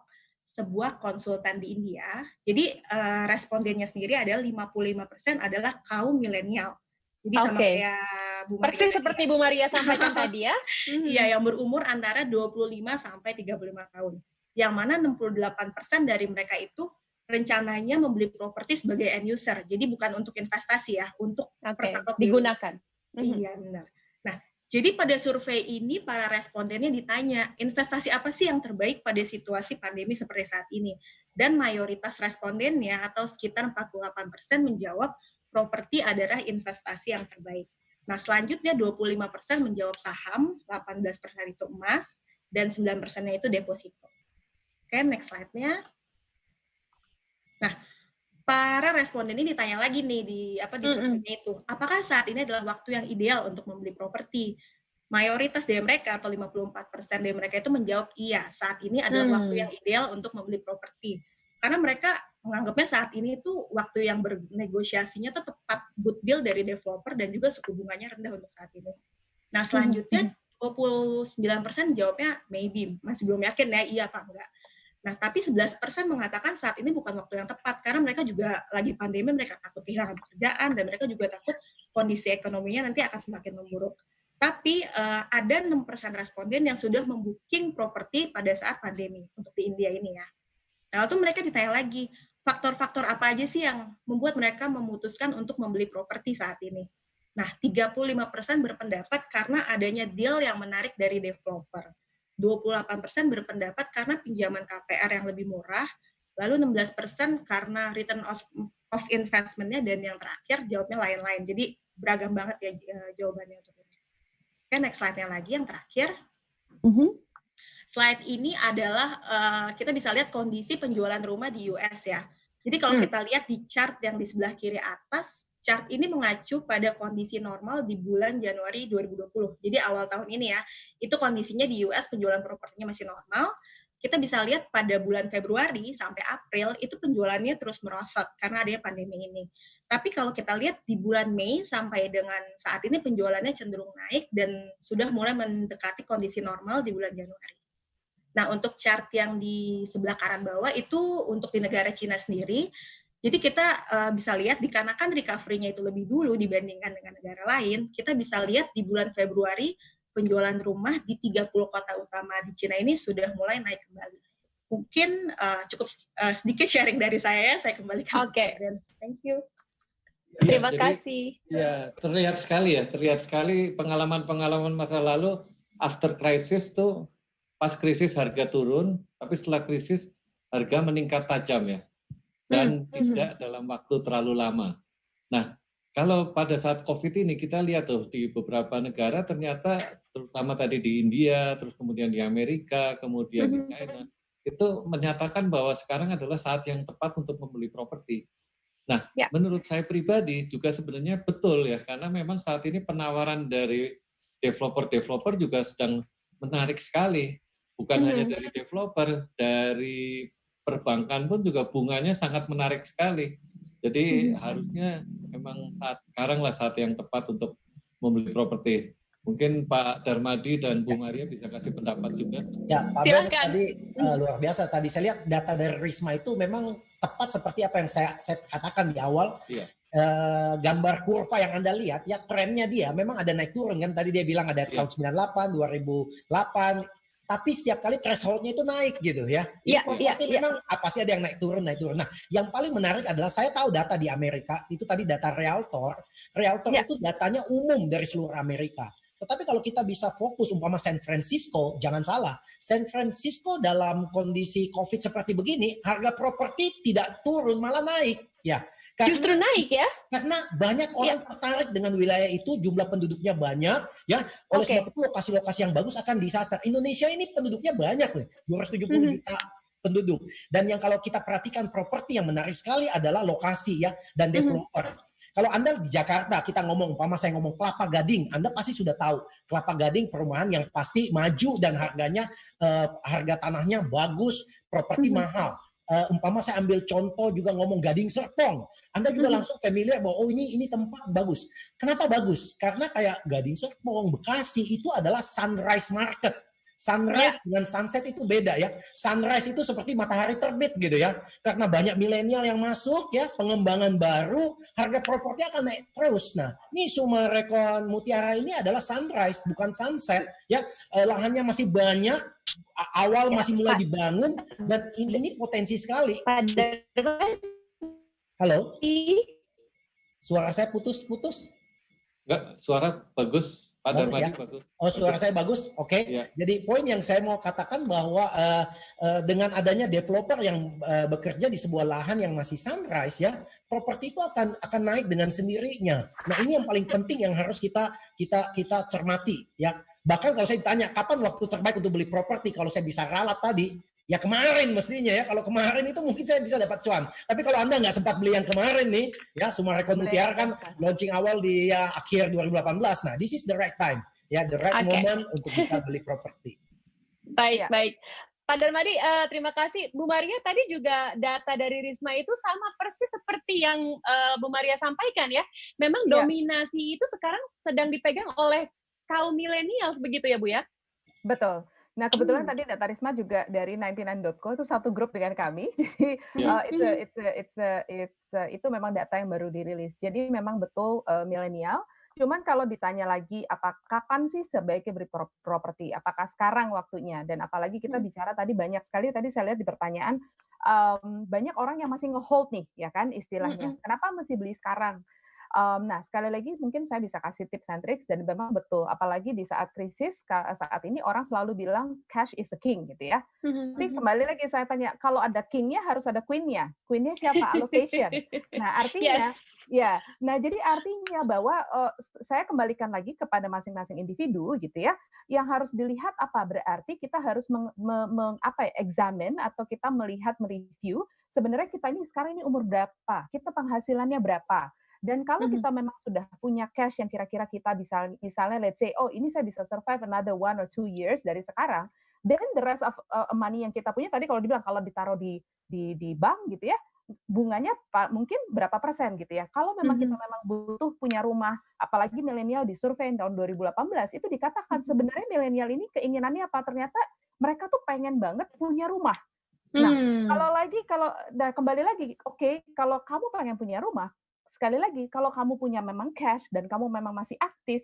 sebuah konsultan di India. Jadi respondennya sendiri adalah 55% adalah kaum milenial. Jadi sama kayak Bu Maria. Persis seperti Bu Maria sampaikan tadi ya. Iya, yang berumur antara 25 sampai 35 tahun. Yang mana 68% dari mereka itu rencananya membeli properti sebagai end user. Jadi bukan untuk investasi ya, untuk digunakan. Iya, benar. Nah, jadi pada survei ini para respondennya ditanya, investasi apa sih yang terbaik pada situasi pandemi seperti saat ini? Dan mayoritas respondennya atau sekitar 48% menjawab properti adalah investasi yang terbaik. Nah, selanjutnya 25% menjawab saham, 18% itu emas, dan 9%-nya itu deposito. Oke, next slide-nya. Nah, para responden ini ditanya lagi nih di surveinya itu, apakah saat ini adalah waktu yang ideal untuk membeli properti? Mayoritas dari mereka atau 54% dari mereka itu menjawab iya, saat ini adalah waktu yang ideal untuk membeli properti. Karena mereka menganggapnya saat ini tuh waktu yang bernegosiasinya tuh tepat, good deal dari developer dan juga suku bunganya rendah untuk saat ini. Nah, selanjutnya 29% jawabnya maybe, masih belum yakin ya iya apa enggak. Nah, tapi 11% mengatakan saat ini bukan waktu yang tepat, karena mereka juga lagi pandemi, mereka takut kehilangan pekerjaan, dan mereka juga takut kondisi ekonominya nanti akan semakin memburuk. Tapi ada 6% responden yang sudah membooking properti pada saat pandemi, untuk di India ini ya. Lalu mereka ditanya lagi, faktor-faktor apa aja sih yang membuat mereka memutuskan untuk membeli properti saat ini? Nah, 35% berpendapat karena adanya deal yang menarik dari developer. 28% berpendapat karena pinjaman KPR yang lebih murah, lalu 16% karena return of investment-nya, dan yang terakhir jawabnya lain-lain. Jadi beragam banget ya jawabannya untuk ini. Oke, next slide-nya lagi, yang terakhir. Slide ini adalah kita bisa lihat kondisi penjualan rumah di US ya. Jadi kalau kita lihat di chart yang di sebelah kiri atas, chart ini mengacu pada kondisi normal di bulan Januari 2020. Jadi awal tahun ini ya, itu kondisinya di US penjualan propertinya masih normal. Kita bisa lihat pada bulan Februari sampai April itu penjualannya terus merosot karena adanya pandemi ini. Tapi kalau kita lihat di bulan Mei sampai dengan saat ini penjualannya cenderung naik dan sudah mulai mendekati kondisi normal di bulan Januari. Nah, untuk chart yang di sebelah kanan bawah itu untuk di negara Cina sendiri. Jadi kita bisa lihat dikarenakan recovery-nya itu lebih dulu dibandingkan dengan negara lain, kita bisa lihat di bulan Februari penjualan rumah di 30 kota utama di Cina ini sudah mulai naik kembali. Mungkin cukup sedikit sharing dari saya kembalikan. Oke. Thank you. Terima kasih. Ya, terlihat sekali pengalaman-pengalaman masa lalu after crisis tuh, pas krisis harga turun, tapi setelah krisis harga meningkat tajam ya. Dan tidak dalam waktu terlalu lama. Nah, kalau pada saat COVID ini kita lihat tuh di beberapa negara ternyata terutama tadi di India, terus kemudian di Amerika, kemudian di China, itu menyatakan bahwa sekarang adalah saat yang tepat untuk membeli properti. Nah, menurut saya pribadi juga sebenarnya betul ya, karena memang saat ini penawaran dari developer juga sedang menarik sekali. Bukan hanya dari developer, dari perbankan pun juga bunganya sangat menarik sekali. Jadi harusnya memang sekarang saat yang tepat untuk membeli properti. Mungkin Pak Darmadi dan Bu Maria bisa kasih pendapat juga. Ya, Pak Ben tadi luar biasa. Tadi saya lihat data dari Risma itu memang tepat seperti apa yang saya katakan di awal. Iya. Gambar kurva yang Anda lihat, ya trennya dia memang ada naik turun kan. Tadi dia bilang ada tahun 98, 2008. Tapi setiap kali threshold-nya itu naik gitu ya. Memang pasti ada yang naik turun. Nah, yang paling menarik adalah saya tahu data di Amerika, itu tadi data Realtor. Realtor itu datanya umum dari seluruh Amerika. Tetapi kalau kita bisa fokus umpama San Francisco, jangan salah. San Francisco dalam kondisi COVID seperti begini, harga properti tidak turun, malah naik. Ya. Justru naik ya? Karena banyak orang tertarik dengan wilayah itu, jumlah penduduknya banyak, ya. Oleh sebab itu lokasi-lokasi yang bagus akan disasar. Indonesia ini penduduknya banyak nih, 270 juta penduduk. Dan yang kalau kita perhatikan properti yang menarik sekali adalah lokasi ya dan developer. Kalau Anda di Jakarta, kita ngomong, umpama saya ngomong Kelapa Gading, Anda pasti sudah tahu Kelapa Gading perumahan yang pasti maju dan harganya, harga tanahnya bagus, properti mahal. Umpama saya ambil contoh juga ngomong Gading Serpong, Anda juga langsung familiar bahwa ini tempat bagus. Kenapa bagus? Karena kayak Gading Serpong, Bekasi itu adalah sunrise market. Sunrise dengan sunset itu beda ya. Sunrise itu seperti matahari terbit gitu ya. Karena banyak milenial yang masuk ya, pengembangan baru, harga properti akan naik terus. Nah, ini Sumarekon Mutiara ini adalah sunrise bukan sunset ya. Lahannya masih banyak, awal masih mulai dibangun dan ini potensi sekali. Halo? Suara saya putus-putus? Enggak, suara bagus. Pak Darmadi bagus. Oh, suara saya bagus? Oke. Ya. Jadi poin yang saya mau katakan bahwa dengan adanya developer yang bekerja di sebuah lahan yang masih sunrise ya, properti itu akan naik dengan sendirinya. Nah, ini yang paling penting yang harus kita cermati ya. Bahkan kalau saya ditanya kapan waktu terbaik untuk beli properti, kalau saya bisa ralat tadi, ya kemarin mestinya ya. Kalau kemarin itu mungkin saya bisa dapat cuan. Tapi kalau Anda nggak sempat beli yang kemarin nih, ya Sumarekon Mutiara kan launching awal di akhir 2018. Nah, this is the right time, ya the right moment untuk bisa beli properti. Baik. Pak Darmadi, terima kasih. Bu Maria tadi juga data dari Risma itu sama persis seperti yang Bu Maria sampaikan ya. Memang dominasi itu sekarang sedang dipegang oleh kaum milenial begitu ya Bu ya? Betul. Nah, kebetulan tadi data Risma juga dari 99.co itu satu grup dengan kami. Jadi itu memang data yang baru dirilis. Jadi memang betul milenial. Cuman kalau ditanya lagi kapan sih sebaiknya beli properti? Apakah sekarang waktunya? Dan apalagi kita bicara tadi banyak sekali, tadi saya lihat di pertanyaan banyak orang yang masih nge-hold nih, ya kan istilahnya. Kenapa mesti beli sekarang? Nah, sekali lagi mungkin saya bisa kasih tips and tricks dan memang betul, apalagi di saat krisis saat ini orang selalu bilang cash is the king gitu ya. Tapi kembali lagi saya tanya, kalau ada king-nya harus ada queen-nya. Queen-nya siapa? Allocation. Nah, artinya nah jadi artinya bahwa saya kembalikan lagi kepada masing-masing individu gitu ya. Yang harus dilihat apa? Berarti kita harus examine atau kita mereview sebenarnya kita ini sekarang ini umur berapa? Kita penghasilannya berapa? Dan kalau Mhm. kita memang sudah punya cash yang kira-kira kita bisa, misalnya let's say, oh ini saya bisa survive another 1 or 2 years dari sekarang, then the rest of money yang kita punya tadi kalau dibilang kalau ditaruh di bank gitu ya, bunganya mungkin berapa persen gitu ya. Kalau memang kita Mhm. memang butuh punya rumah, apalagi milenial di survei tahun 2018 itu dikatakan Mhm. sebenarnya milenial ini keinginannya apa? Ternyata mereka tuh pengen banget punya rumah. Nah, Hmm. kembali lagi, oke, kalau kamu pengen punya rumah, sekali lagi, kalau kamu punya memang cash dan kamu memang masih aktif,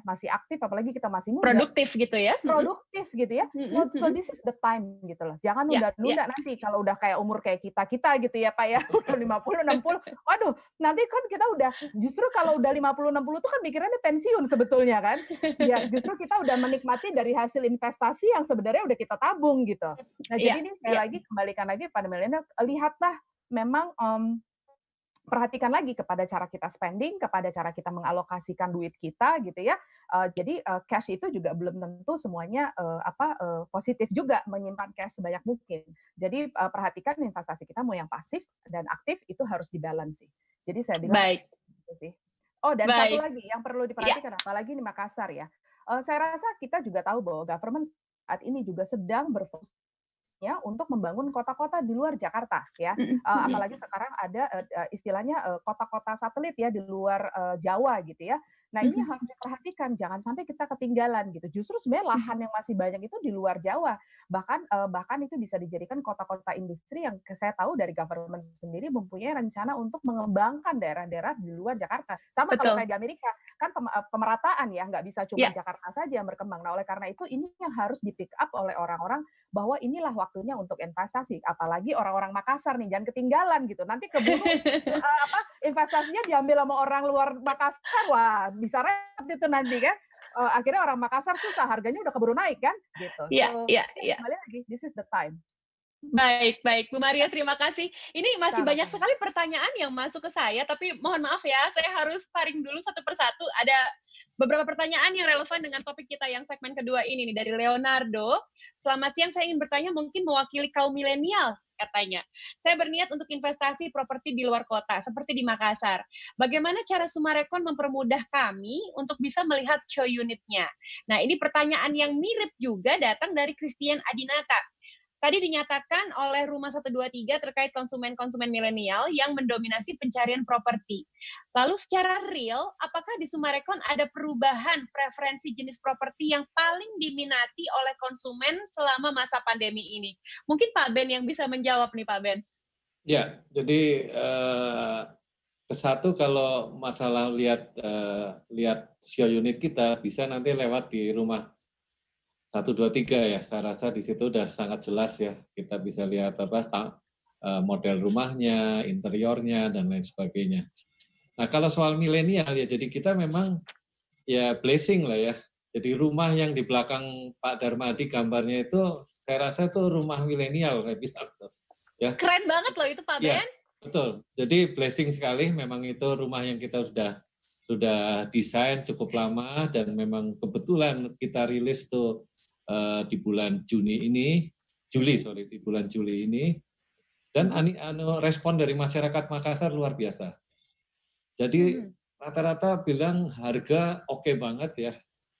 masih aktif, apalagi kita masih muda, Produktif gitu ya? Mhm. produktif gitu ya. Mhm. So Mhm. this is the time gitu loh. Jangan Ya, ya. nunda-nunda nanti kalau udah kayak umur kayak kita gitu ya Pak ya, udah 50, 60. Waduh, nanti kan kita udah justru kalau udah 50, 60 tuh kan mikirnya pensiun sebetulnya kan. Ya, justru kita udah menikmati dari hasil investasi yang sebenarnya udah kita tabung gitu. Nah, Iya, jadi ini sekali iya. lagi kembalikan lagi pada milenial, lihatlah memang perhatikan lagi kepada cara kita spending, kepada cara kita mengalokasikan duit kita gitu ya. Jadi cash itu juga belum tentu semuanya positif juga menyimpan cash sebanyak mungkin. Jadi perhatikan investasi kita mau yang pasif dan aktif itu harus dibalance sih. Jadi saya bilang Baik, gitu sih. Oh, dan satu baik. lagi yang perlu Ya. diperhatikan apalagi di Makassar ya. Saya rasa kita juga tahu bahwa government saat ini juga sedang berfokus untuk membangun kota-kota di luar Jakarta ya. Mhm. Mhm. Apalagi sekarang ada istilahnya kota-kota satelit ya di luar Jawa gitu ya. Nah, ini Mhm. harus diperhatikan jangan sampai kita ketinggalan gitu. Justru sebenarnya lahan yang masih banyak itu di luar Jawa. Bahkan itu bisa dijadikan kota-kota industri yang saya tahu dari government sendiri mempunyai rencana untuk mengembangkan daerah-daerah di luar Jakarta. Sama kalau Betul. kayak di Amerika kan pemerataan ya, nggak bisa cuma Ya. Jakarta saja yang berkembang. Nah, oleh karena itu ini yang harus di-pick up oleh orang-orang bahwa inilah waktunya untuk investasi. Apalagi orang-orang Makassar nih, jangan ketinggalan gitu. Nanti keburu investasinya diambil sama orang luar Makassar, wah bisa repot itu nanti kan. Akhirnya orang Makassar susah, harganya udah keburu naik kan, gitu. Iya, So, iya, ya iya. kembali lagi, this is the time. Baik, baik. Bu Maria, terima kasih. Ini masih banyak Sama-sama. sekali pertanyaan yang masuk ke saya, tapi mohon maaf ya, saya harus taring dulu satu persatu. Ada beberapa pertanyaan yang relevan dengan topik kita yang segmen kedua ini nih, dari Leonardo. Selamat siang, saya ingin bertanya mungkin mewakili kaum milenial, katanya. Saya berniat untuk investasi properti di luar kota, seperti di Makassar. Bagaimana cara Sumarekon mempermudah kami untuk bisa melihat show unitnya? Nah, ini pertanyaan yang mirip juga datang dari Christian Adinata. Tadi dinyatakan oleh Rumah 123 terkait konsumen-konsumen milenial yang mendominasi pencarian properti. Lalu secara real, apakah di Sumarekon ada perubahan preferensi jenis properti yang paling diminati oleh konsumen selama masa pandemi ini? Mungkin Pak Ben yang bisa menjawab nih, Pak Ben. Ya, jadi satu kalau masalah lihat show unit kita bisa nanti lewat di Rumah 123 ya, saya rasa di situ udah sangat jelas ya, kita bisa lihat model rumahnya, interiornya dan lain sebagainya. Nah kalau soal milenial ya, jadi kita memang ya blessing lah ya. Jadi rumah yang di belakang Pak Darmadi gambarnya itu, saya rasa itu rumah milenial saya bilang. Ya. Keren banget loh itu Pak Ben. Ya, betul. Jadi blessing sekali, memang itu rumah yang kita sudah desain cukup lama dan memang kebetulan kita rilis tuh di bulan Juli ini, dan respon dari masyarakat Makassar luar biasa. Jadi rata-rata bilang harga oke banget ya.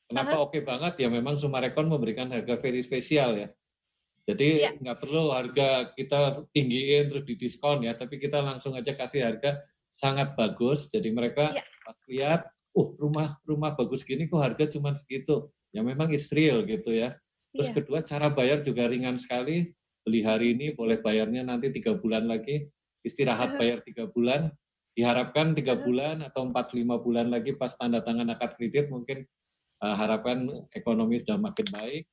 Kenapa oke banget? Ya memang Sumarekon memberikan harga very spesial ya. Jadi nggak perlu harga kita tinggiin terus didiskon ya, tapi kita langsung aja kasih harga sangat bagus. Jadi mereka pas lihat, rumah bagus gini kok harga cuma segitu. Ya memang is real gitu ya. Terus kedua, cara bayar juga ringan sekali. Beli hari ini boleh bayarnya nanti 3 bulan lagi, istirahat bayar 3 bulan. Diharapkan 3 bulan atau 4-5 bulan lagi pas tanda tangan akad kredit mungkin harapan ekonomi sudah makin baik.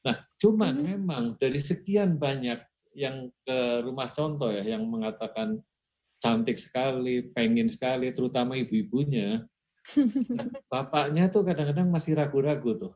Nah, cuman memang dari sekian banyak yang ke rumah contoh ya, yang mengatakan cantik sekali, pengen sekali, terutama ibu-ibunya, nah, bapaknya tuh kadang-kadang masih ragu-ragu tuh.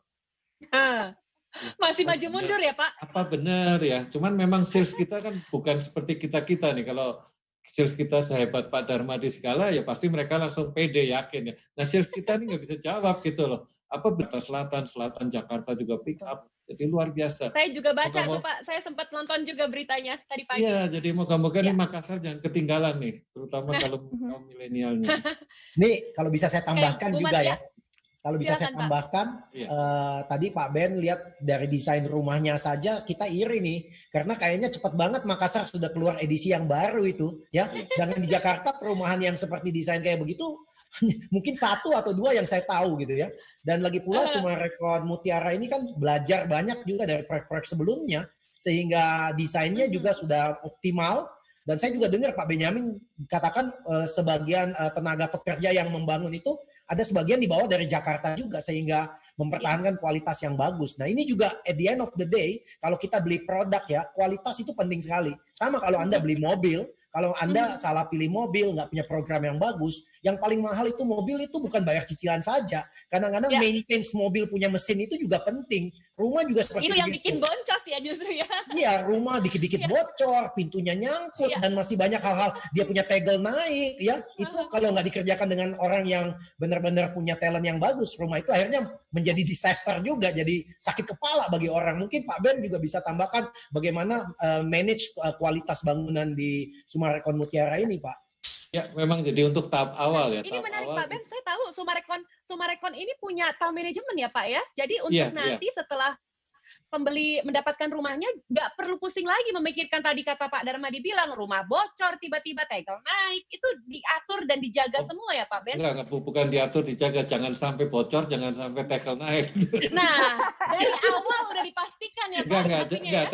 Masih maju mundur ya Pak? Apa benar ya? Cuman memang sales kita kan bukan seperti kita nih. Kalau sales kita sehebat Pak Darmadi segala, ya pasti mereka langsung pede, yakin ya. Nah, sales kita ini nggak bisa jawab gitu loh. Apa selatan Jakarta juga pick up, jadi luar biasa. Saya juga baca tuh Pak, saya sempat nonton juga beritanya tadi pagi. Iya, jadi moga-moga nih Makassar jangan ketinggalan nih, terutama kalau milenialnya. Nih, kalau bisa saya tambahkan juga ya. Kalau bisa Silakan, saya tambahkan, tadi Pak Ben lihat dari desain rumahnya saja kita iri nih, karena kayaknya cepat banget Makassar sudah keluar edisi yang baru itu, ya. Sedangkan di Jakarta perumahan yang seperti desain kayak begitu mungkin 1 atau 2 yang saya tahu gitu ya. Dan lagi pula Sumarekon Mutiara ini kan belajar banyak juga dari proyek-proyek sebelumnya, sehingga desainnya juga sudah optimal. Dan saya juga dengar Pak Benyamin katakan sebagian tenaga pekerja yang membangun itu ada sebagian dibawa dari Jakarta juga sehingga mempertahankan kualitas yang bagus. Nah ini juga at the end of the day, kalau kita beli produk ya, kualitas itu penting sekali. Sama kalau Anda beli mobil, kalau Anda salah pilih mobil, nggak punya program yang bagus, yang paling mahal itu mobil itu bukan bayar cicilan saja. Kadang-kadang maintenance mobil punya mesin itu juga penting. Rumah juga seperti itu. Itu yang bikin boncos ya justru ya. Iya, rumah dikit-dikit bocor, pintunya nyangkut, dan masih banyak hal-hal. Dia punya tegel naik, ya. Itu kalau nggak dikerjakan dengan orang yang benar-benar punya talent yang bagus, rumah itu akhirnya menjadi disaster juga, jadi sakit kepala bagi orang. Mungkin Pak Ben juga bisa tambahkan bagaimana manage kualitas bangunan di Sumarekon Mutiara ini, Pak. Ya, memang jadi untuk tahap awal ya. Ini menarik Pak Ben, saya tahu Sumarekon ini punya tahap manajemen ya Pak ya. Jadi untuk nanti setelah pembeli mendapatkan rumahnya, nggak perlu pusing lagi memikirkan tadi kata Pak Darmadi bilang, rumah bocor, tiba-tiba tegel naik, itu diatur dan dijaga semua ya Pak Ben? Enggak, bukan diatur, dijaga. Jangan sampai bocor, jangan sampai tegel naik. Nah, dari awal udah dipastikan ya Pak? Enggak.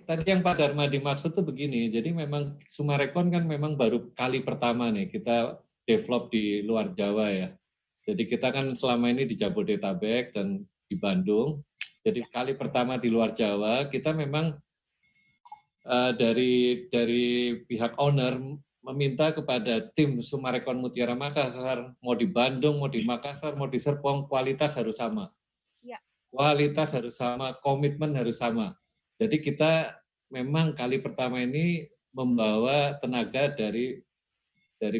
Tadi yang Pak Darmadi maksud tuh begini, jadi memang Sumarekon kan memang baru kali pertama nih kita develop di luar Jawa ya. Jadi kita kan selama ini di Jabodetabek dan di Bandung. Jadi kali pertama di luar Jawa, kita memang dari pihak owner meminta kepada tim Sumarekon Mutiara Makassar, mau di Bandung, mau di Makassar, mau di Serpong, kualitas harus sama. Ya. Kualitas harus sama, komitmen harus sama. Jadi kita memang kali pertama ini membawa tenaga dari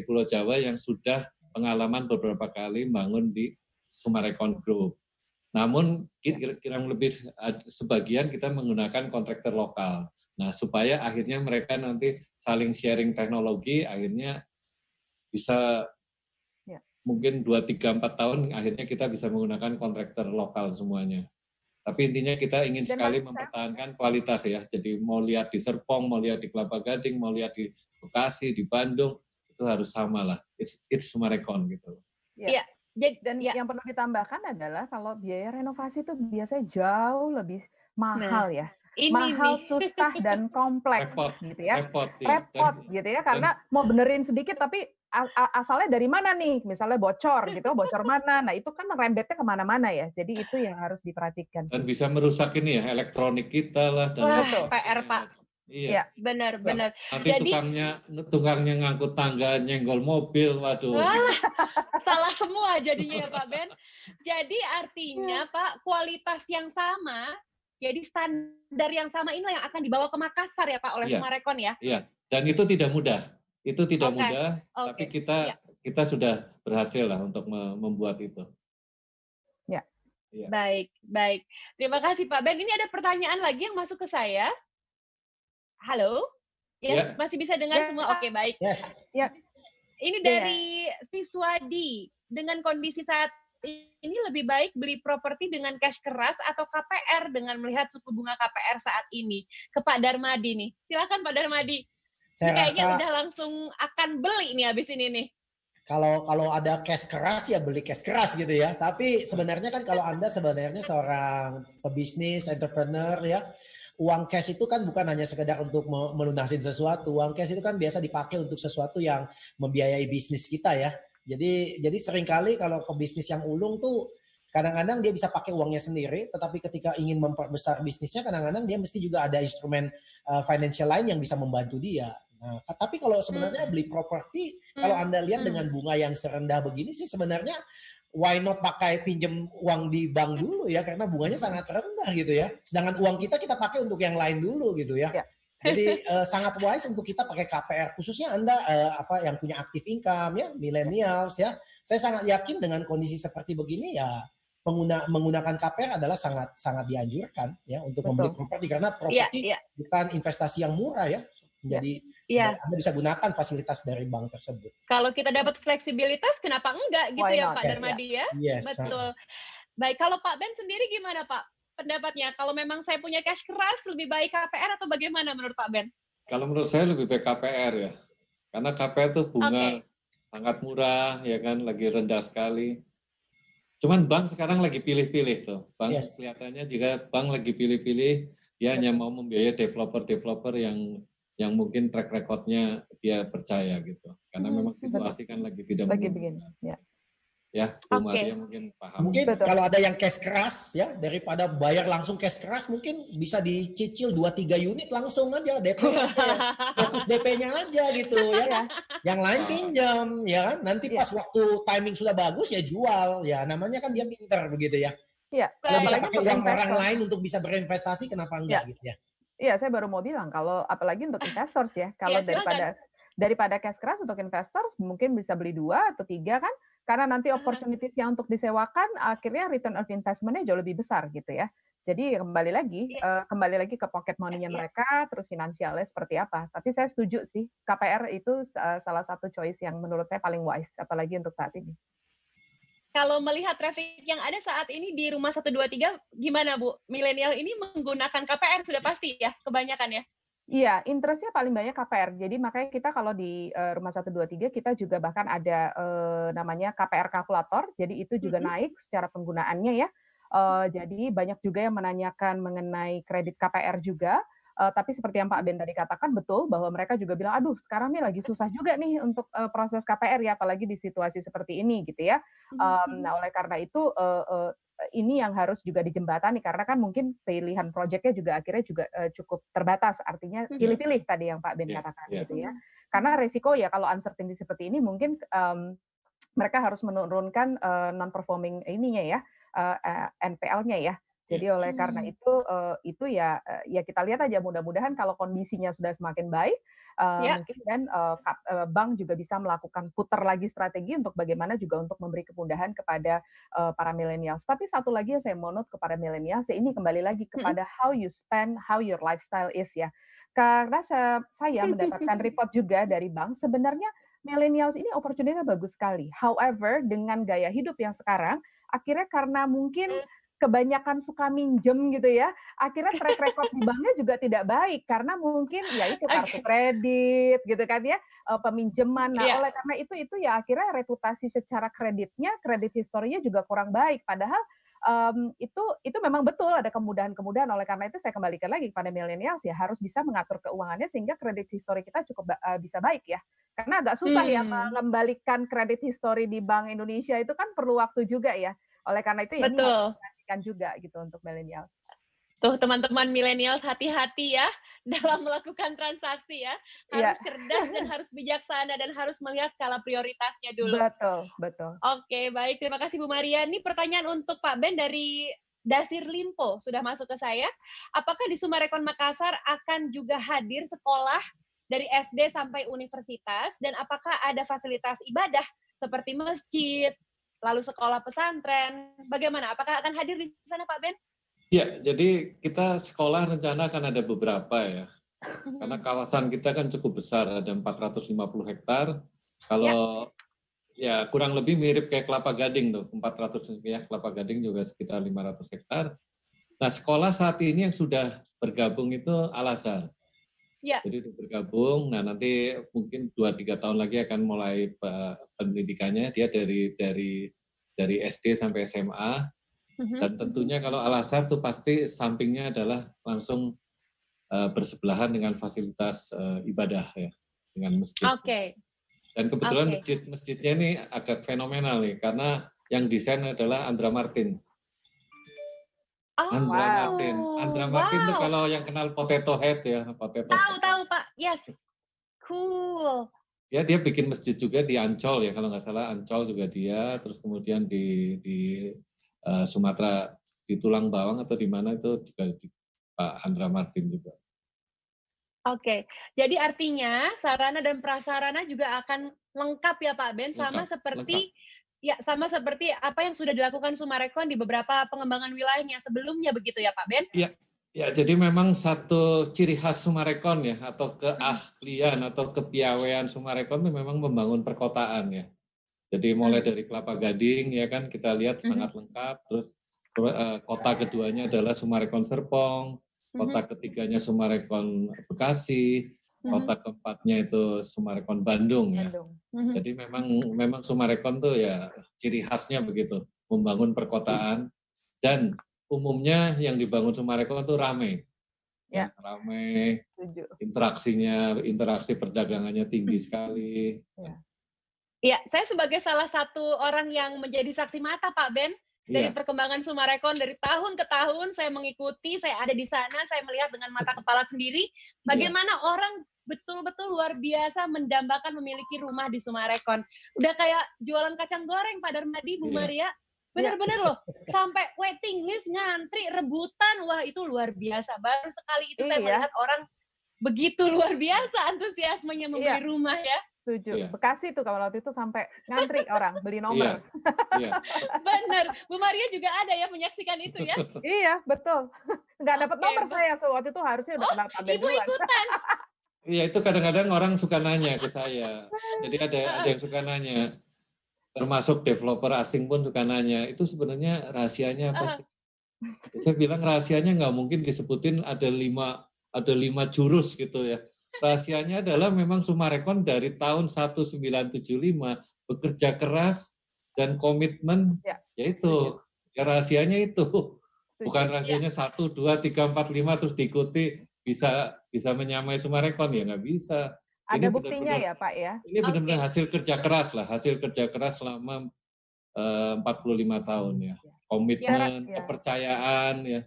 Pulau Jawa yang sudah pengalaman beberapa kali bangun di Sumarekon Group. Namun kira-kira lebih sebagian kita menggunakan kontraktor lokal. Nah, supaya akhirnya mereka nanti saling sharing teknologi, akhirnya bisa mungkin 2, 3, 4 tahun akhirnya kita bisa menggunakan kontraktor lokal semuanya. Tapi intinya kita ingin sekali mempertahankan kualitas ya. Jadi mau lihat di Serpong, mau lihat di Kelapa Gading, mau lihat di Bekasi, di Bandung, itu harus sama lah. It's Sumarekon gitu. Iya. Dan yang perlu ditambahkan adalah kalau biaya renovasi itu biasanya jauh lebih mahal ya. Mahal, susah, dan kompleks gitu ya. Repot gitu ya, karena mau benerin sedikit tapi asalnya dari mana nih? Misalnya bocor gitu, bocor mana? Nah itu kan rembetnya kemana-mana ya. Jadi itu yang harus diperhatikan. Dan bisa merusak ini ya, elektronik kita lah. Wah, PR Pak. Iya, benar. Nanti jadi tukangnya ngangkut tangga, nyenggol mobil, waduh. Salah semua jadinya ya Pak Ben. Jadi artinya Pak, kualitas yang sama, jadi standar yang sama inilah yang akan dibawa ke Makassar ya Pak oleh Sumarekon ya. Iya, dan itu tidak mudah. Itu tidak mudah, tapi kita sudah berhasil lah untuk membuat itu. Ya. Baik. Terima kasih Pak Ben. Ini ada pertanyaan lagi yang masuk ke saya. Halo? Ya, masih bisa dengar semua? Oke, baik. Yes. Ya. Ini dari Siswadi. Dengan kondisi saat ini lebih baik beli properti dengan cash keras atau KPR dengan melihat suku bunga KPR saat ini? Ke Pak Darmadi nih. Silakan Pak Darmadi. Kayaknya udah langsung akan beli nih habis ini nih. Kalau ada cash keras ya beli cash keras gitu ya. Tapi sebenarnya kan kalau Anda sebenarnya seorang pebisnis, entrepreneur ya, uang cash itu kan bukan hanya sekedar untuk melunasin sesuatu. Uang cash itu kan biasa dipakai untuk sesuatu yang membiayai bisnis kita ya. Jadi seringkali kalau pebisnis yang ulung tuh kadang-kadang dia bisa pakai uangnya sendiri, tetapi ketika ingin memperbesar bisnisnya kadang-kadang dia mesti juga ada instrumen financial lain yang bisa membantu dia. Nah, tapi kalau sebenarnya beli properti, kalau Anda lihat dengan bunga yang serendah begini sih sebenarnya why not pakai pinjam uang di bank dulu ya, karena bunganya sangat rendah gitu ya. Sedangkan uang kita pakai untuk yang lain dulu gitu ya. Jadi sangat wise untuk kita pakai KPR, khususnya Anda yang punya active income ya, millennials ya. Saya sangat yakin dengan kondisi seperti begini ya menggunakan KPR adalah sangat sangat dianjurkan ya untuk membeli properti, karena properti bukan investasi yang murah ya. Jadi Anda bisa gunakan fasilitas dari bank tersebut. Kalau kita dapat fleksibilitas, kenapa enggak gitu ya Pak Darmadi ya? Yes. Betul. Baik, kalau Pak Ben sendiri gimana Pak pendapatnya? Kalau memang saya punya cash keras, lebih baik KPR atau bagaimana menurut Pak Ben? Kalau menurut saya lebih baik KPR ya. Karena KPR itu bunga sangat murah, ya kan, lagi rendah sekali. Cuman bank sekarang lagi pilih-pilih tuh. Bank kelihatannya juga bank lagi pilih-pilih, dia hanya mau membiayai developer-developer yang mungkin track record-nya dia percaya gitu. Karena memang situasi kan lagi tidak begini. Ya, Bu Maria mungkin paham. Mungkin kalau ada yang cash keras ya, daripada bayar langsung cash keras, mungkin bisa dicicil 2-3 unit langsung aja DP aja ya. Fokus DP-nya aja gitu ya. Yang lain pinjam ya kan. Nanti pas waktu timing sudah bagus ya jual ya. Namanya kan dia pinter begitu ya. Iya. Kalau bisa pakai uang orang lain untuk bisa berinvestasi, kenapa enggak gitu ya. Iya, saya baru mau bilang kalau apalagi untuk investors ya. Kalau daripada cash keras untuk investors mungkin bisa beli 2 atau 3 kan. Karena nanti opportunities yang untuk disewakan akhirnya return of investment-nya jauh lebih besar gitu ya. Jadi kembali lagi ke pocket money-nya mereka, terus finansialnya seperti apa. Tapi saya setuju sih, KPR itu salah satu choice yang menurut saya paling wise, apalagi untuk saat ini. Kalau melihat traffic yang ada saat ini di Rumah 123, gimana Bu? Milenial ini menggunakan KPR sudah pasti ya, kebanyakan ya? Iya, interest-nya paling banyak KPR. Jadi makanya kita kalau di Rumah 123 kita juga bahkan ada namanya KPR kalkulator. Jadi itu juga naik secara penggunaannya ya. Jadi banyak juga yang menanyakan mengenai kredit KPR juga. Tapi seperti yang Pak Ben tadi katakan betul bahwa mereka juga bilang, aduh sekarang nih lagi susah juga nih untuk proses KPR ya, apalagi di situasi seperti ini gitu ya. Nah oleh karena itu ini yang harus juga dijembatani karena kan mungkin pilihan proyeknya juga akhirnya juga cukup terbatas, artinya pilih-pilih tadi yang Pak Ben katakan gitu ya. Karena resiko ya kalau uncertainty seperti ini mungkin mereka harus menurunkan non-performing ininya ya, NPL-nya ya. Jadi oleh karena itu ya kita lihat aja mudah-mudahan kalau kondisinya sudah semakin baik, mungkin dan bank juga bisa melakukan putar lagi strategi untuk bagaimana juga untuk memberi kemudahan kepada para millennials. Tapi satu lagi yang saya mau note kepada millennials, ya ini kembali lagi kepada how you spend, how your lifestyle is ya. Karena saya mendapatkan report juga dari bank, sebenarnya millennials ini opportunity-nya bagus sekali. However, dengan gaya hidup yang sekarang, akhirnya karena mungkin kebanyakan suka minjem gitu ya, akhirnya track record di banknya juga tidak baik karena mungkin ya itu kartu kredit gitu kan ya, peminjaman. Nah oleh karena itu ya akhirnya reputasi secara kreditnya, kredit historinya juga kurang baik. Padahal itu memang betul ada kemudahan-kemudahan. Oleh karena itu saya kembalikan lagi kepada millennials ya harus bisa mengatur keuangannya sehingga kredit histori kita cukup bisa baik ya. Karena agak susah ya mengembalikan kredit histori di Bank Indonesia itu kan perlu waktu juga ya. Oleh karena itu ya ini harus diperhatikan juga gitu untuk millennials. Tuh teman-teman millennials hati-hati ya dalam melakukan transaksi ya. Harus cerdas dan harus bijaksana dan harus melihat skala prioritasnya dulu. Betul. Oke, baik. Terima kasih Bu Maria. Ini pertanyaan untuk Pak Ben dari Dasir Limpo sudah masuk ke saya. Apakah di Sumarekon Makassar akan juga hadir sekolah dari SD sampai universitas dan apakah ada fasilitas ibadah seperti masjid, lalu sekolah pesantren, bagaimana? Apakah akan hadir di sana, Pak Ben? Ya, jadi kita sekolah rencana akan ada beberapa ya. Karena kawasan kita kan cukup besar, ada 450 hektar. Kalau ya kurang lebih mirip kayak Kelapa Gading tuh, 400 ya, Kelapa Gading juga sekitar 500 hektar. Nah, sekolah saat ini yang sudah bergabung itu Al-Azhar. Jadi udah bergabung, nah nanti mungkin 2-3 tahun lagi akan mulai pendidikannya, dia dari SD sampai SMA, dan tentunya kalau Al-Azhar tuh pasti sampingnya adalah langsung bersebelahan dengan fasilitas ibadah ya, dengan masjid. Dan kebetulan masjidnya ini agak fenomenal nih, karena yang desain adalah Andra Martin. Andra Martin tuh kalau yang kenal Potato Head ya, Tahu Pak, yes, cool. Ya dia bikin masjid juga di Ancol ya kalau nggak salah, Ancol juga dia, terus kemudian di Sumatera di Tulang Bawang atau di mana itu juga di Pak Andra Martin juga. Oke, jadi artinya sarana dan prasarana juga akan lengkap ya Pak Ben, Lengkap, lengkap. sama seperti apa yang sudah dilakukan Summarecon di beberapa pengembangan wilayahnya sebelumnya begitu ya Pak Ben? Ya, ya, jadi memang satu ciri khas Summarecon ya, atau keahlian atau kepiawaian Summarecon itu memang membangun perkotaan ya. Jadi mulai dari Kelapa Gading ya kan kita lihat sangat lengkap, terus kota keduanya adalah Summarecon Serpong, kota ketiganya Summarecon Bekasi, kota keempatnya itu Summarecon Bandung ya. Jadi memang Summarecon tuh ya ciri khasnya begitu, membangun perkotaan, dan umumnya yang dibangun Summarecon itu ramai. Ya, ramai, interaksi perdagangannya tinggi sekali. Iya, saya sebagai salah satu orang yang menjadi saksi mata Pak Ben dari perkembangan Summarecon dari tahun ke tahun, saya mengikuti, saya ada di sana, saya melihat dengan mata kepala sendiri bagaimana orang betul-betul luar biasa mendambakan memiliki rumah di Summarecon. Udah kayak jualan kacang goreng Pak Darmadi, Bu Maria. Bener-bener loh, sampai waiting list, ngantri, rebutan, wah itu luar biasa. Baru sekali itu saya melihat orang begitu luar biasa antusiasmenya membeli rumah ya. Setuju. Bekasi tuh kalau waktu itu sampai ngantri orang beli nomor. Bener. Bu Maria juga ada ya menyaksikan itu ya? Iya, betul. Nggak dapat nomor saya waktu itu, harusnya udah kenal Pak Ben Ibu duluan. ikutan. Iya, itu kadang-kadang orang suka nanya ke saya. Jadi ada yang suka nanya. Termasuk developer asing pun suka nanya, itu sebenarnya rahasianya apa sih? Saya bilang rahasianya nggak mungkin disebutin ada lima jurus gitu ya. Rahasianya adalah memang Summarecon dari tahun 1975 bekerja keras dan komitmen, yaitu ya rahasianya itu. Bukan rahasianya 1, 2, 3, 4, 5 terus diikuti bisa menyamai Summarecon, ya nggak bisa. Ada buktinya ya Pak ya? Ini benar-benar hasil kerja keras lah, hasil kerja keras selama 45 tahun ya. Komitmen, kepercayaan ya.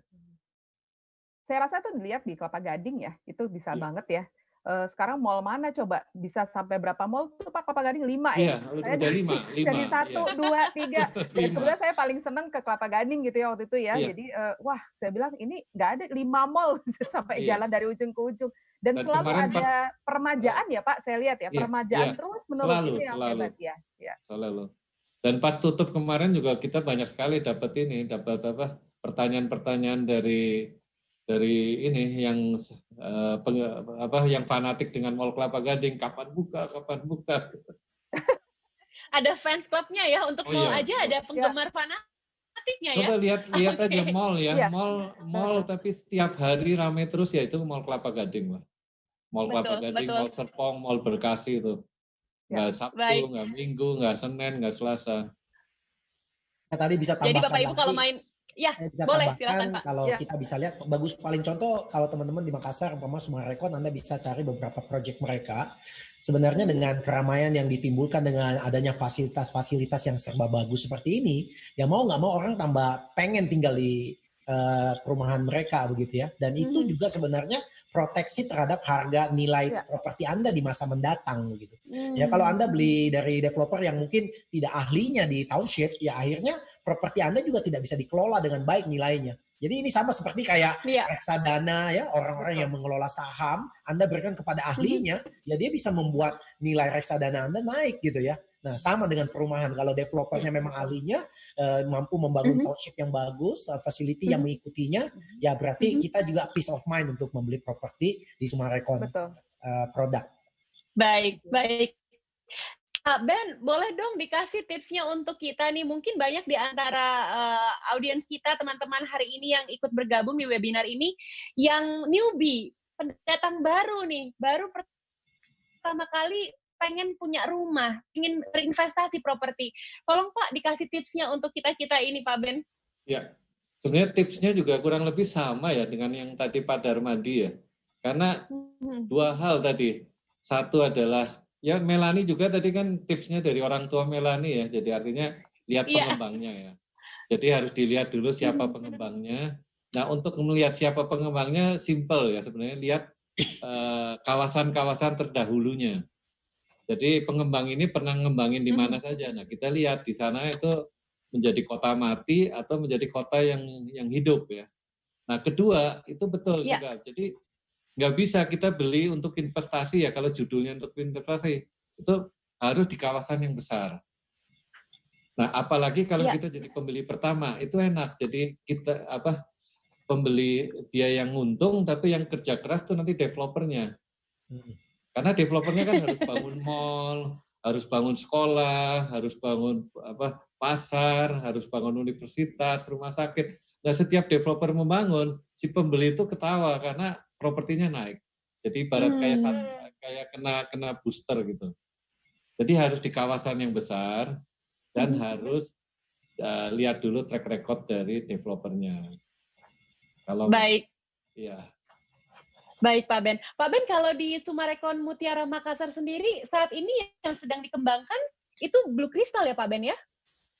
Saya rasa itu dilihat di Kelapa Gading ya, itu bisa banget ya. Sekarang mall mana coba bisa sampai berapa mall tuh Pak? Kelapa Gading 5 ya? Iya, udah 5. Jadi 1, 2, 3. Dan kemudian saya paling seneng ke Kelapa Gading gitu ya waktu itu ya. Jadi wah saya bilang ini nggak ada 5 mall sampai jalan dari ujung ke ujung. Dan selalu ada permajaan ya Pak, saya lihat ya. Permajaan terus menerus itu yang hebat ya. Selalu. Dan pas tutup kemarin juga kita banyak sekali dapat pertanyaan-pertanyaan dari ini yang yang fanatik dengan Mall Kelapa Gading, kapan buka. Ada fans clubnya ya, untuk mall aja ada penggemar fanatiknya ya. Coba lihat aja mall ya, mall tapi setiap hari ramai terus ya, itu Mall Kelapa Gading lah. Mall Kelapa Gading, Mall Serpong, Mall Bekasi itu. Nggak Sabtu, nggak Minggu, nggak Senin, nggak Selasa. Tadi bisa tambahkan. Jadi Bapak Ibu kalau main boleh silakan Pak. Kalau kita bisa lihat bagus, paling contoh kalau teman-teman di Makassar umpama Summarecon, Anda bisa cari beberapa proyek mereka. Sebenarnya dengan keramaian yang ditimbulkan dengan adanya fasilitas-fasilitas yang serba bagus seperti ini, ya mau nggak mau orang tambah pengen tinggal di perumahan mereka begitu ya. Dan itu juga sebenarnya proteksi terhadap harga nilai properti Anda di masa mendatang gitu. Ya kalau Anda beli dari developer yang mungkin tidak ahlinya di township, ya akhirnya properti Anda juga tidak bisa dikelola dengan baik nilainya. Jadi ini sama seperti kayak reksadana ya, orang-orang yang mengelola saham, Anda berikan kepada ahlinya, ya dia bisa membuat nilai reksadana Anda naik gitu ya. Nah, sama dengan perumahan, kalau developernya memang ahlinya, mampu membangun township yang bagus, facility yang mengikutinya, ya berarti kita juga peace of mind untuk membeli properti di Summarecon produk. Baik. Ben, boleh dong dikasih tipsnya untuk kita nih, mungkin banyak di antara audiens kita, teman-teman hari ini yang ikut bergabung di webinar ini, yang newbie, pendatang baru nih, baru pertama kali pengen punya rumah, ingin berinvestasi properti. Tolong Pak dikasih tipsnya untuk kita-kita ini Pak Ben. Ya, sebenarnya tipsnya juga kurang lebih sama ya dengan yang tadi Pak Darmadi ya. Karena dua hal tadi. Satu adalah, ya Melani juga tadi kan tipsnya dari orang tua Melani ya. Jadi artinya lihat pengembangnya ya. Jadi harus dilihat dulu siapa pengembangnya. Nah untuk melihat siapa pengembangnya simple ya sebenarnya, lihat kawasan-kawasan terdahulunya. Jadi pengembang ini pernah ngembangin di mana saja. Nah kita lihat di sana itu menjadi kota mati atau menjadi kota yang hidup ya. Nah kedua itu betul juga. Jadi Nggak bisa kita beli untuk investasi ya, kalau judulnya untuk investasi, itu harus di kawasan yang besar. Nah, apalagi kalau kita jadi pembeli pertama, itu enak. Jadi kita pembeli dia yang untung, tapi yang kerja keras itu nanti developernya. Karena developernya kan harus bangun mall, harus bangun sekolah, harus bangun pasar, harus bangun universitas, rumah sakit. Nah, setiap developer membangun, si pembeli itu ketawa karena propertinya naik. Jadi ibarat kayak kena booster gitu. Jadi harus di kawasan yang besar dan harus lihat dulu track record dari developernya. Kalau baik. Ya. Baik, Pak Ben. Pak Ben, kalau di Sumarekon Mutiara Makassar sendiri saat ini yang sedang dikembangkan itu Blue Crystal ya, Pak Ben ya?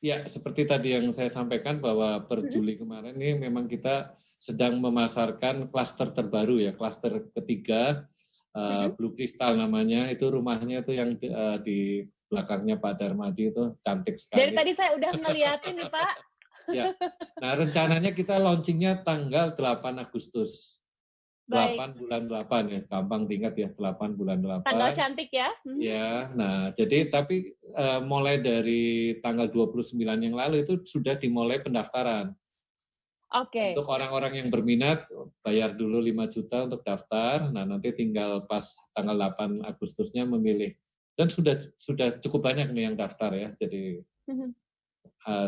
Ya, seperti tadi yang saya sampaikan bahwa per Juli kemarin ini memang kita sedang memasarkan klaster terbaru ya, klaster ketiga. Blue Crystal namanya, itu rumahnya itu yang di belakangnya Pak Darmadi itu cantik sekali. Dari tadi saya udah ngeliatin nih Pak. Ya. Nah, rencananya kita launchingnya tanggal 8 Agustus. Baik. 8 bulan 8 ya, gampang diingat ya, 8 bulan 8. Tanggal cantik ya. Ya, nah jadi tapi mulai dari tanggal 29 yang lalu itu sudah dimulai pendaftaran. Oke. Untuk orang-orang yang berminat, bayar dulu 5 juta untuk daftar. Nah, nanti tinggal pas tanggal 8 Agustusnya memilih. Dan sudah cukup banyak nih yang daftar ya. Jadi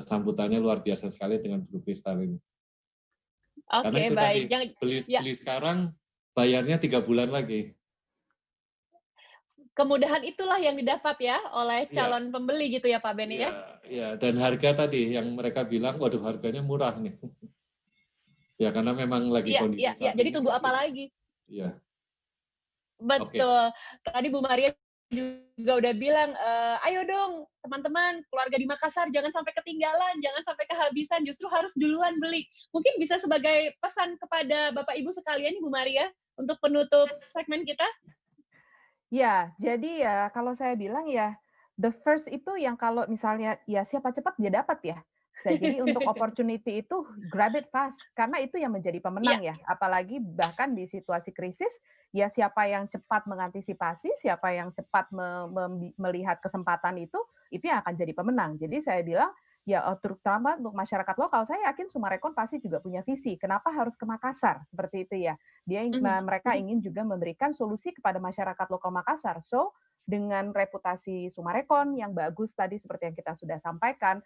sambutannya luar biasa sekali dengan Blue Crystal ini. Oke, baik. Beli sekarang, bayarnya 3 bulan lagi. Kemudahan itulah yang didapat ya oleh calon pembeli gitu ya Pak Ben ya? Ya, dan harga tadi yang mereka bilang, waduh harganya murah nih. Ya karena memang lagi kondisi. Iya. Jadi tunggu apa lagi? Iya. Betul. Tadi Bu Maria juga udah bilang, ayo dong teman-teman keluarga di Makassar jangan sampai ketinggalan, jangan sampai kehabisan, justru harus duluan beli. Mungkin bisa sebagai pesan kepada Bapak Ibu sekalian, Bu Maria, untuk penutup segmen kita. Ya, jadi ya kalau saya bilang ya, the first itu yang kalau misalnya ya siapa cepat dia dapat ya. Jadi untuk opportunity itu grab it fast karena itu yang menjadi pemenang ya. Apalagi bahkan di situasi krisis ya siapa yang cepat mengantisipasi, siapa yang cepat melihat kesempatan itu yang akan jadi pemenang. Jadi saya bilang ya terutama untuk masyarakat lokal, saya yakin Sumarekon pasti juga punya visi. Kenapa harus ke Makassar seperti itu ya? Mereka ingin juga memberikan solusi kepada masyarakat lokal Makassar. So dengan reputasi Sumarekon yang bagus tadi seperti yang kita sudah sampaikan,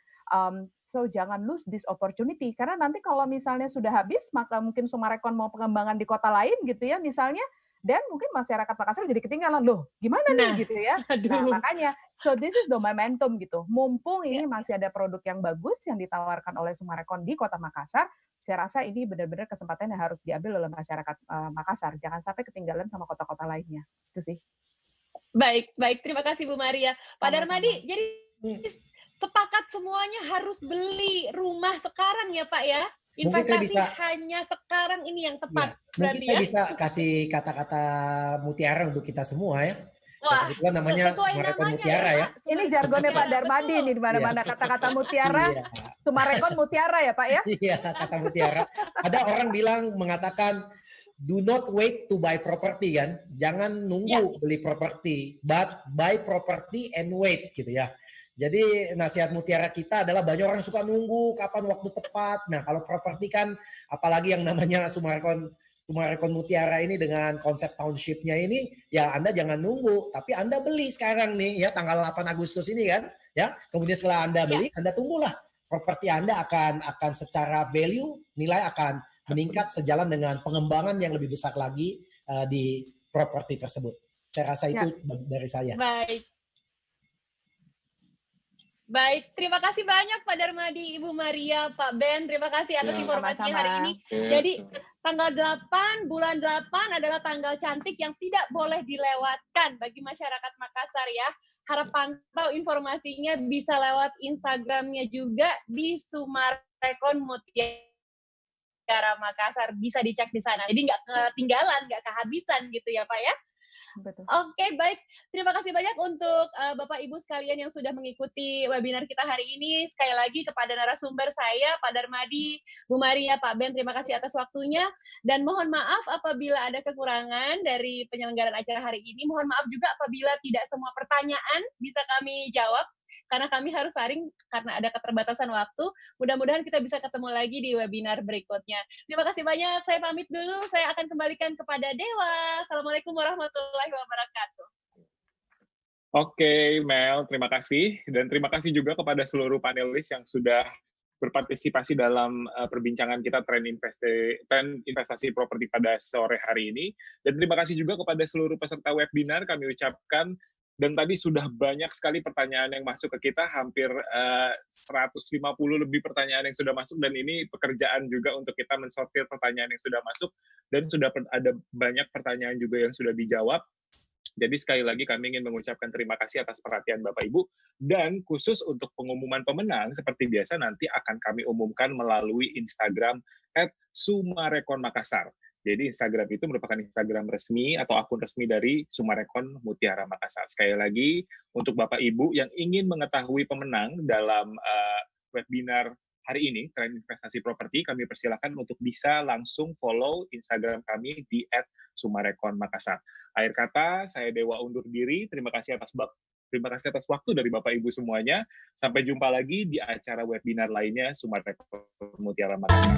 so jangan lose this opportunity karena nanti kalau misalnya sudah habis maka mungkin Sumarekon mau pengembangan di kota lain gitu ya misalnya, dan mungkin masyarakat Makassar jadi ketinggalan loh gimana nih gitu ya. Nah makanya so this is the momentum gitu, mumpung ini masih ada produk yang bagus yang ditawarkan oleh Sumarekon di kota Makassar, saya rasa ini benar-benar kesempatan yang harus diambil oleh masyarakat Makassar, jangan sampai ketinggalan sama kota-kota lainnya. Itu sih. Baik, terima kasih Bu Maria. Pak Darmadi, jadi sepakat semuanya harus beli rumah sekarang ya Pak ya? Investasi hanya sekarang ini yang tepat. Mungkin saya bisa kasih kata-kata mutiara untuk kita semua ya. Wah, kebetulan namanya Sumarekon Mutiara ya. Ini jargonnya Pak Darmadi nih di mana-mana kata-kata mutiara. Sumarekon Mutiara ya Pak ya? Iya, kata mutiara. Ada orang mengatakan do not wait to buy property kan. Jangan nunggu beli properti, but buy property and wait gitu ya. Jadi nasihat mutiara kita adalah banyak orang suka nunggu kapan waktu tepat. Nah, kalau properti kan apalagi yang namanya Sumarekon Mutiara ini dengan konsep township-nya ini, ya Anda jangan nunggu, tapi Anda beli sekarang nih ya tanggal 8 Agustus ini kan, ya. Kemudian setelah Anda beli, Anda tunggulah properti Anda akan secara value nilai akan meningkat sejalan dengan pengembangan yang lebih besar lagi di properti tersebut. Saya rasa itu dari saya. Baik, terima kasih banyak Pak Darmadi, Ibu Maria, Pak Ben. Terima kasih atas informasinya hari ini. Jadi tanggal 8, bulan 8 adalah tanggal cantik yang tidak boleh dilewatkan bagi masyarakat Makassar ya. Harap pantau informasinya bisa lewat Instagramnya juga di Sumarekon Mutiara Makassar. Bisa dicek di sana. Jadi nggak ketinggalan, nggak kehabisan gitu ya Pak ya. Betul. Oke, baik. Terima kasih banyak untuk Bapak Ibu sekalian yang sudah mengikuti webinar kita hari ini. Sekali lagi kepada narasumber saya, Pak Darmadi, Bu Maria, Pak Ben, terima kasih atas waktunya. Dan mohon maaf apabila ada kekurangan dari penyelenggaraan acara hari ini. Mohon maaf juga apabila tidak semua pertanyaan bisa kami jawab, karena kami harus saring karena ada keterbatasan waktu. Mudah-mudahan kita bisa ketemu lagi di webinar berikutnya. Terima kasih banyak. Saya pamit dulu. Saya akan kembalikan kepada Dewa. Assalamualaikum warahmatullahi wabarakatuh. Oke, Mel, terima kasih. Dan terima kasih juga kepada seluruh panelis yang sudah berpartisipasi dalam perbincangan kita tren investasi properti pada sore hari ini. Dan terima kasih juga kepada seluruh peserta webinar. Kami ucapkan, dan tadi sudah banyak sekali pertanyaan yang masuk ke kita, hampir 150 lebih pertanyaan yang sudah masuk, dan ini pekerjaan juga untuk kita mensortir pertanyaan yang sudah masuk, dan sudah ada banyak pertanyaan juga yang sudah dijawab. Jadi sekali lagi kami ingin mengucapkan terima kasih atas perhatian Bapak Ibu, dan khusus untuk pengumuman pemenang, seperti biasa nanti akan kami umumkan melalui Instagram @sumarekonmakassar. Jadi Instagram itu merupakan Instagram resmi atau akun resmi dari Sumarekon Mutiara Makassar. Sekali lagi, untuk Bapak Ibu yang ingin mengetahui pemenang dalam webinar hari ini, tren investasi properti, kami persilakan untuk bisa langsung follow Instagram kami di @sumarekonmakassar. Akhir kata, saya Dewa undur diri. Terima kasih atas waktu dari Bapak Ibu semuanya. Sampai jumpa lagi di acara webinar lainnya Sumarekon Mutiara Makassar.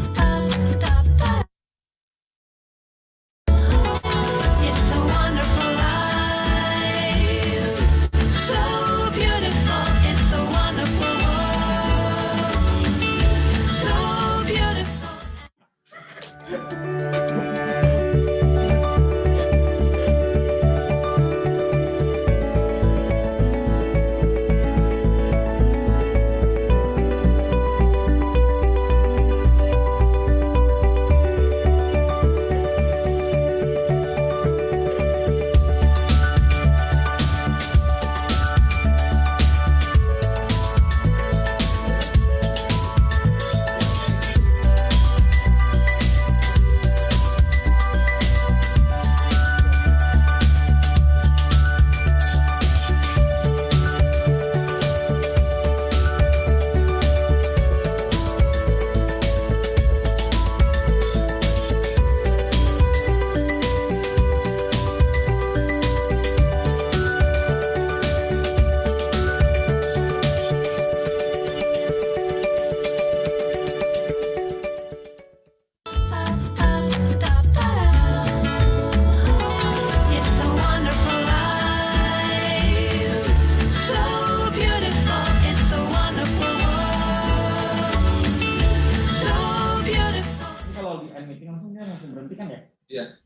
Iya.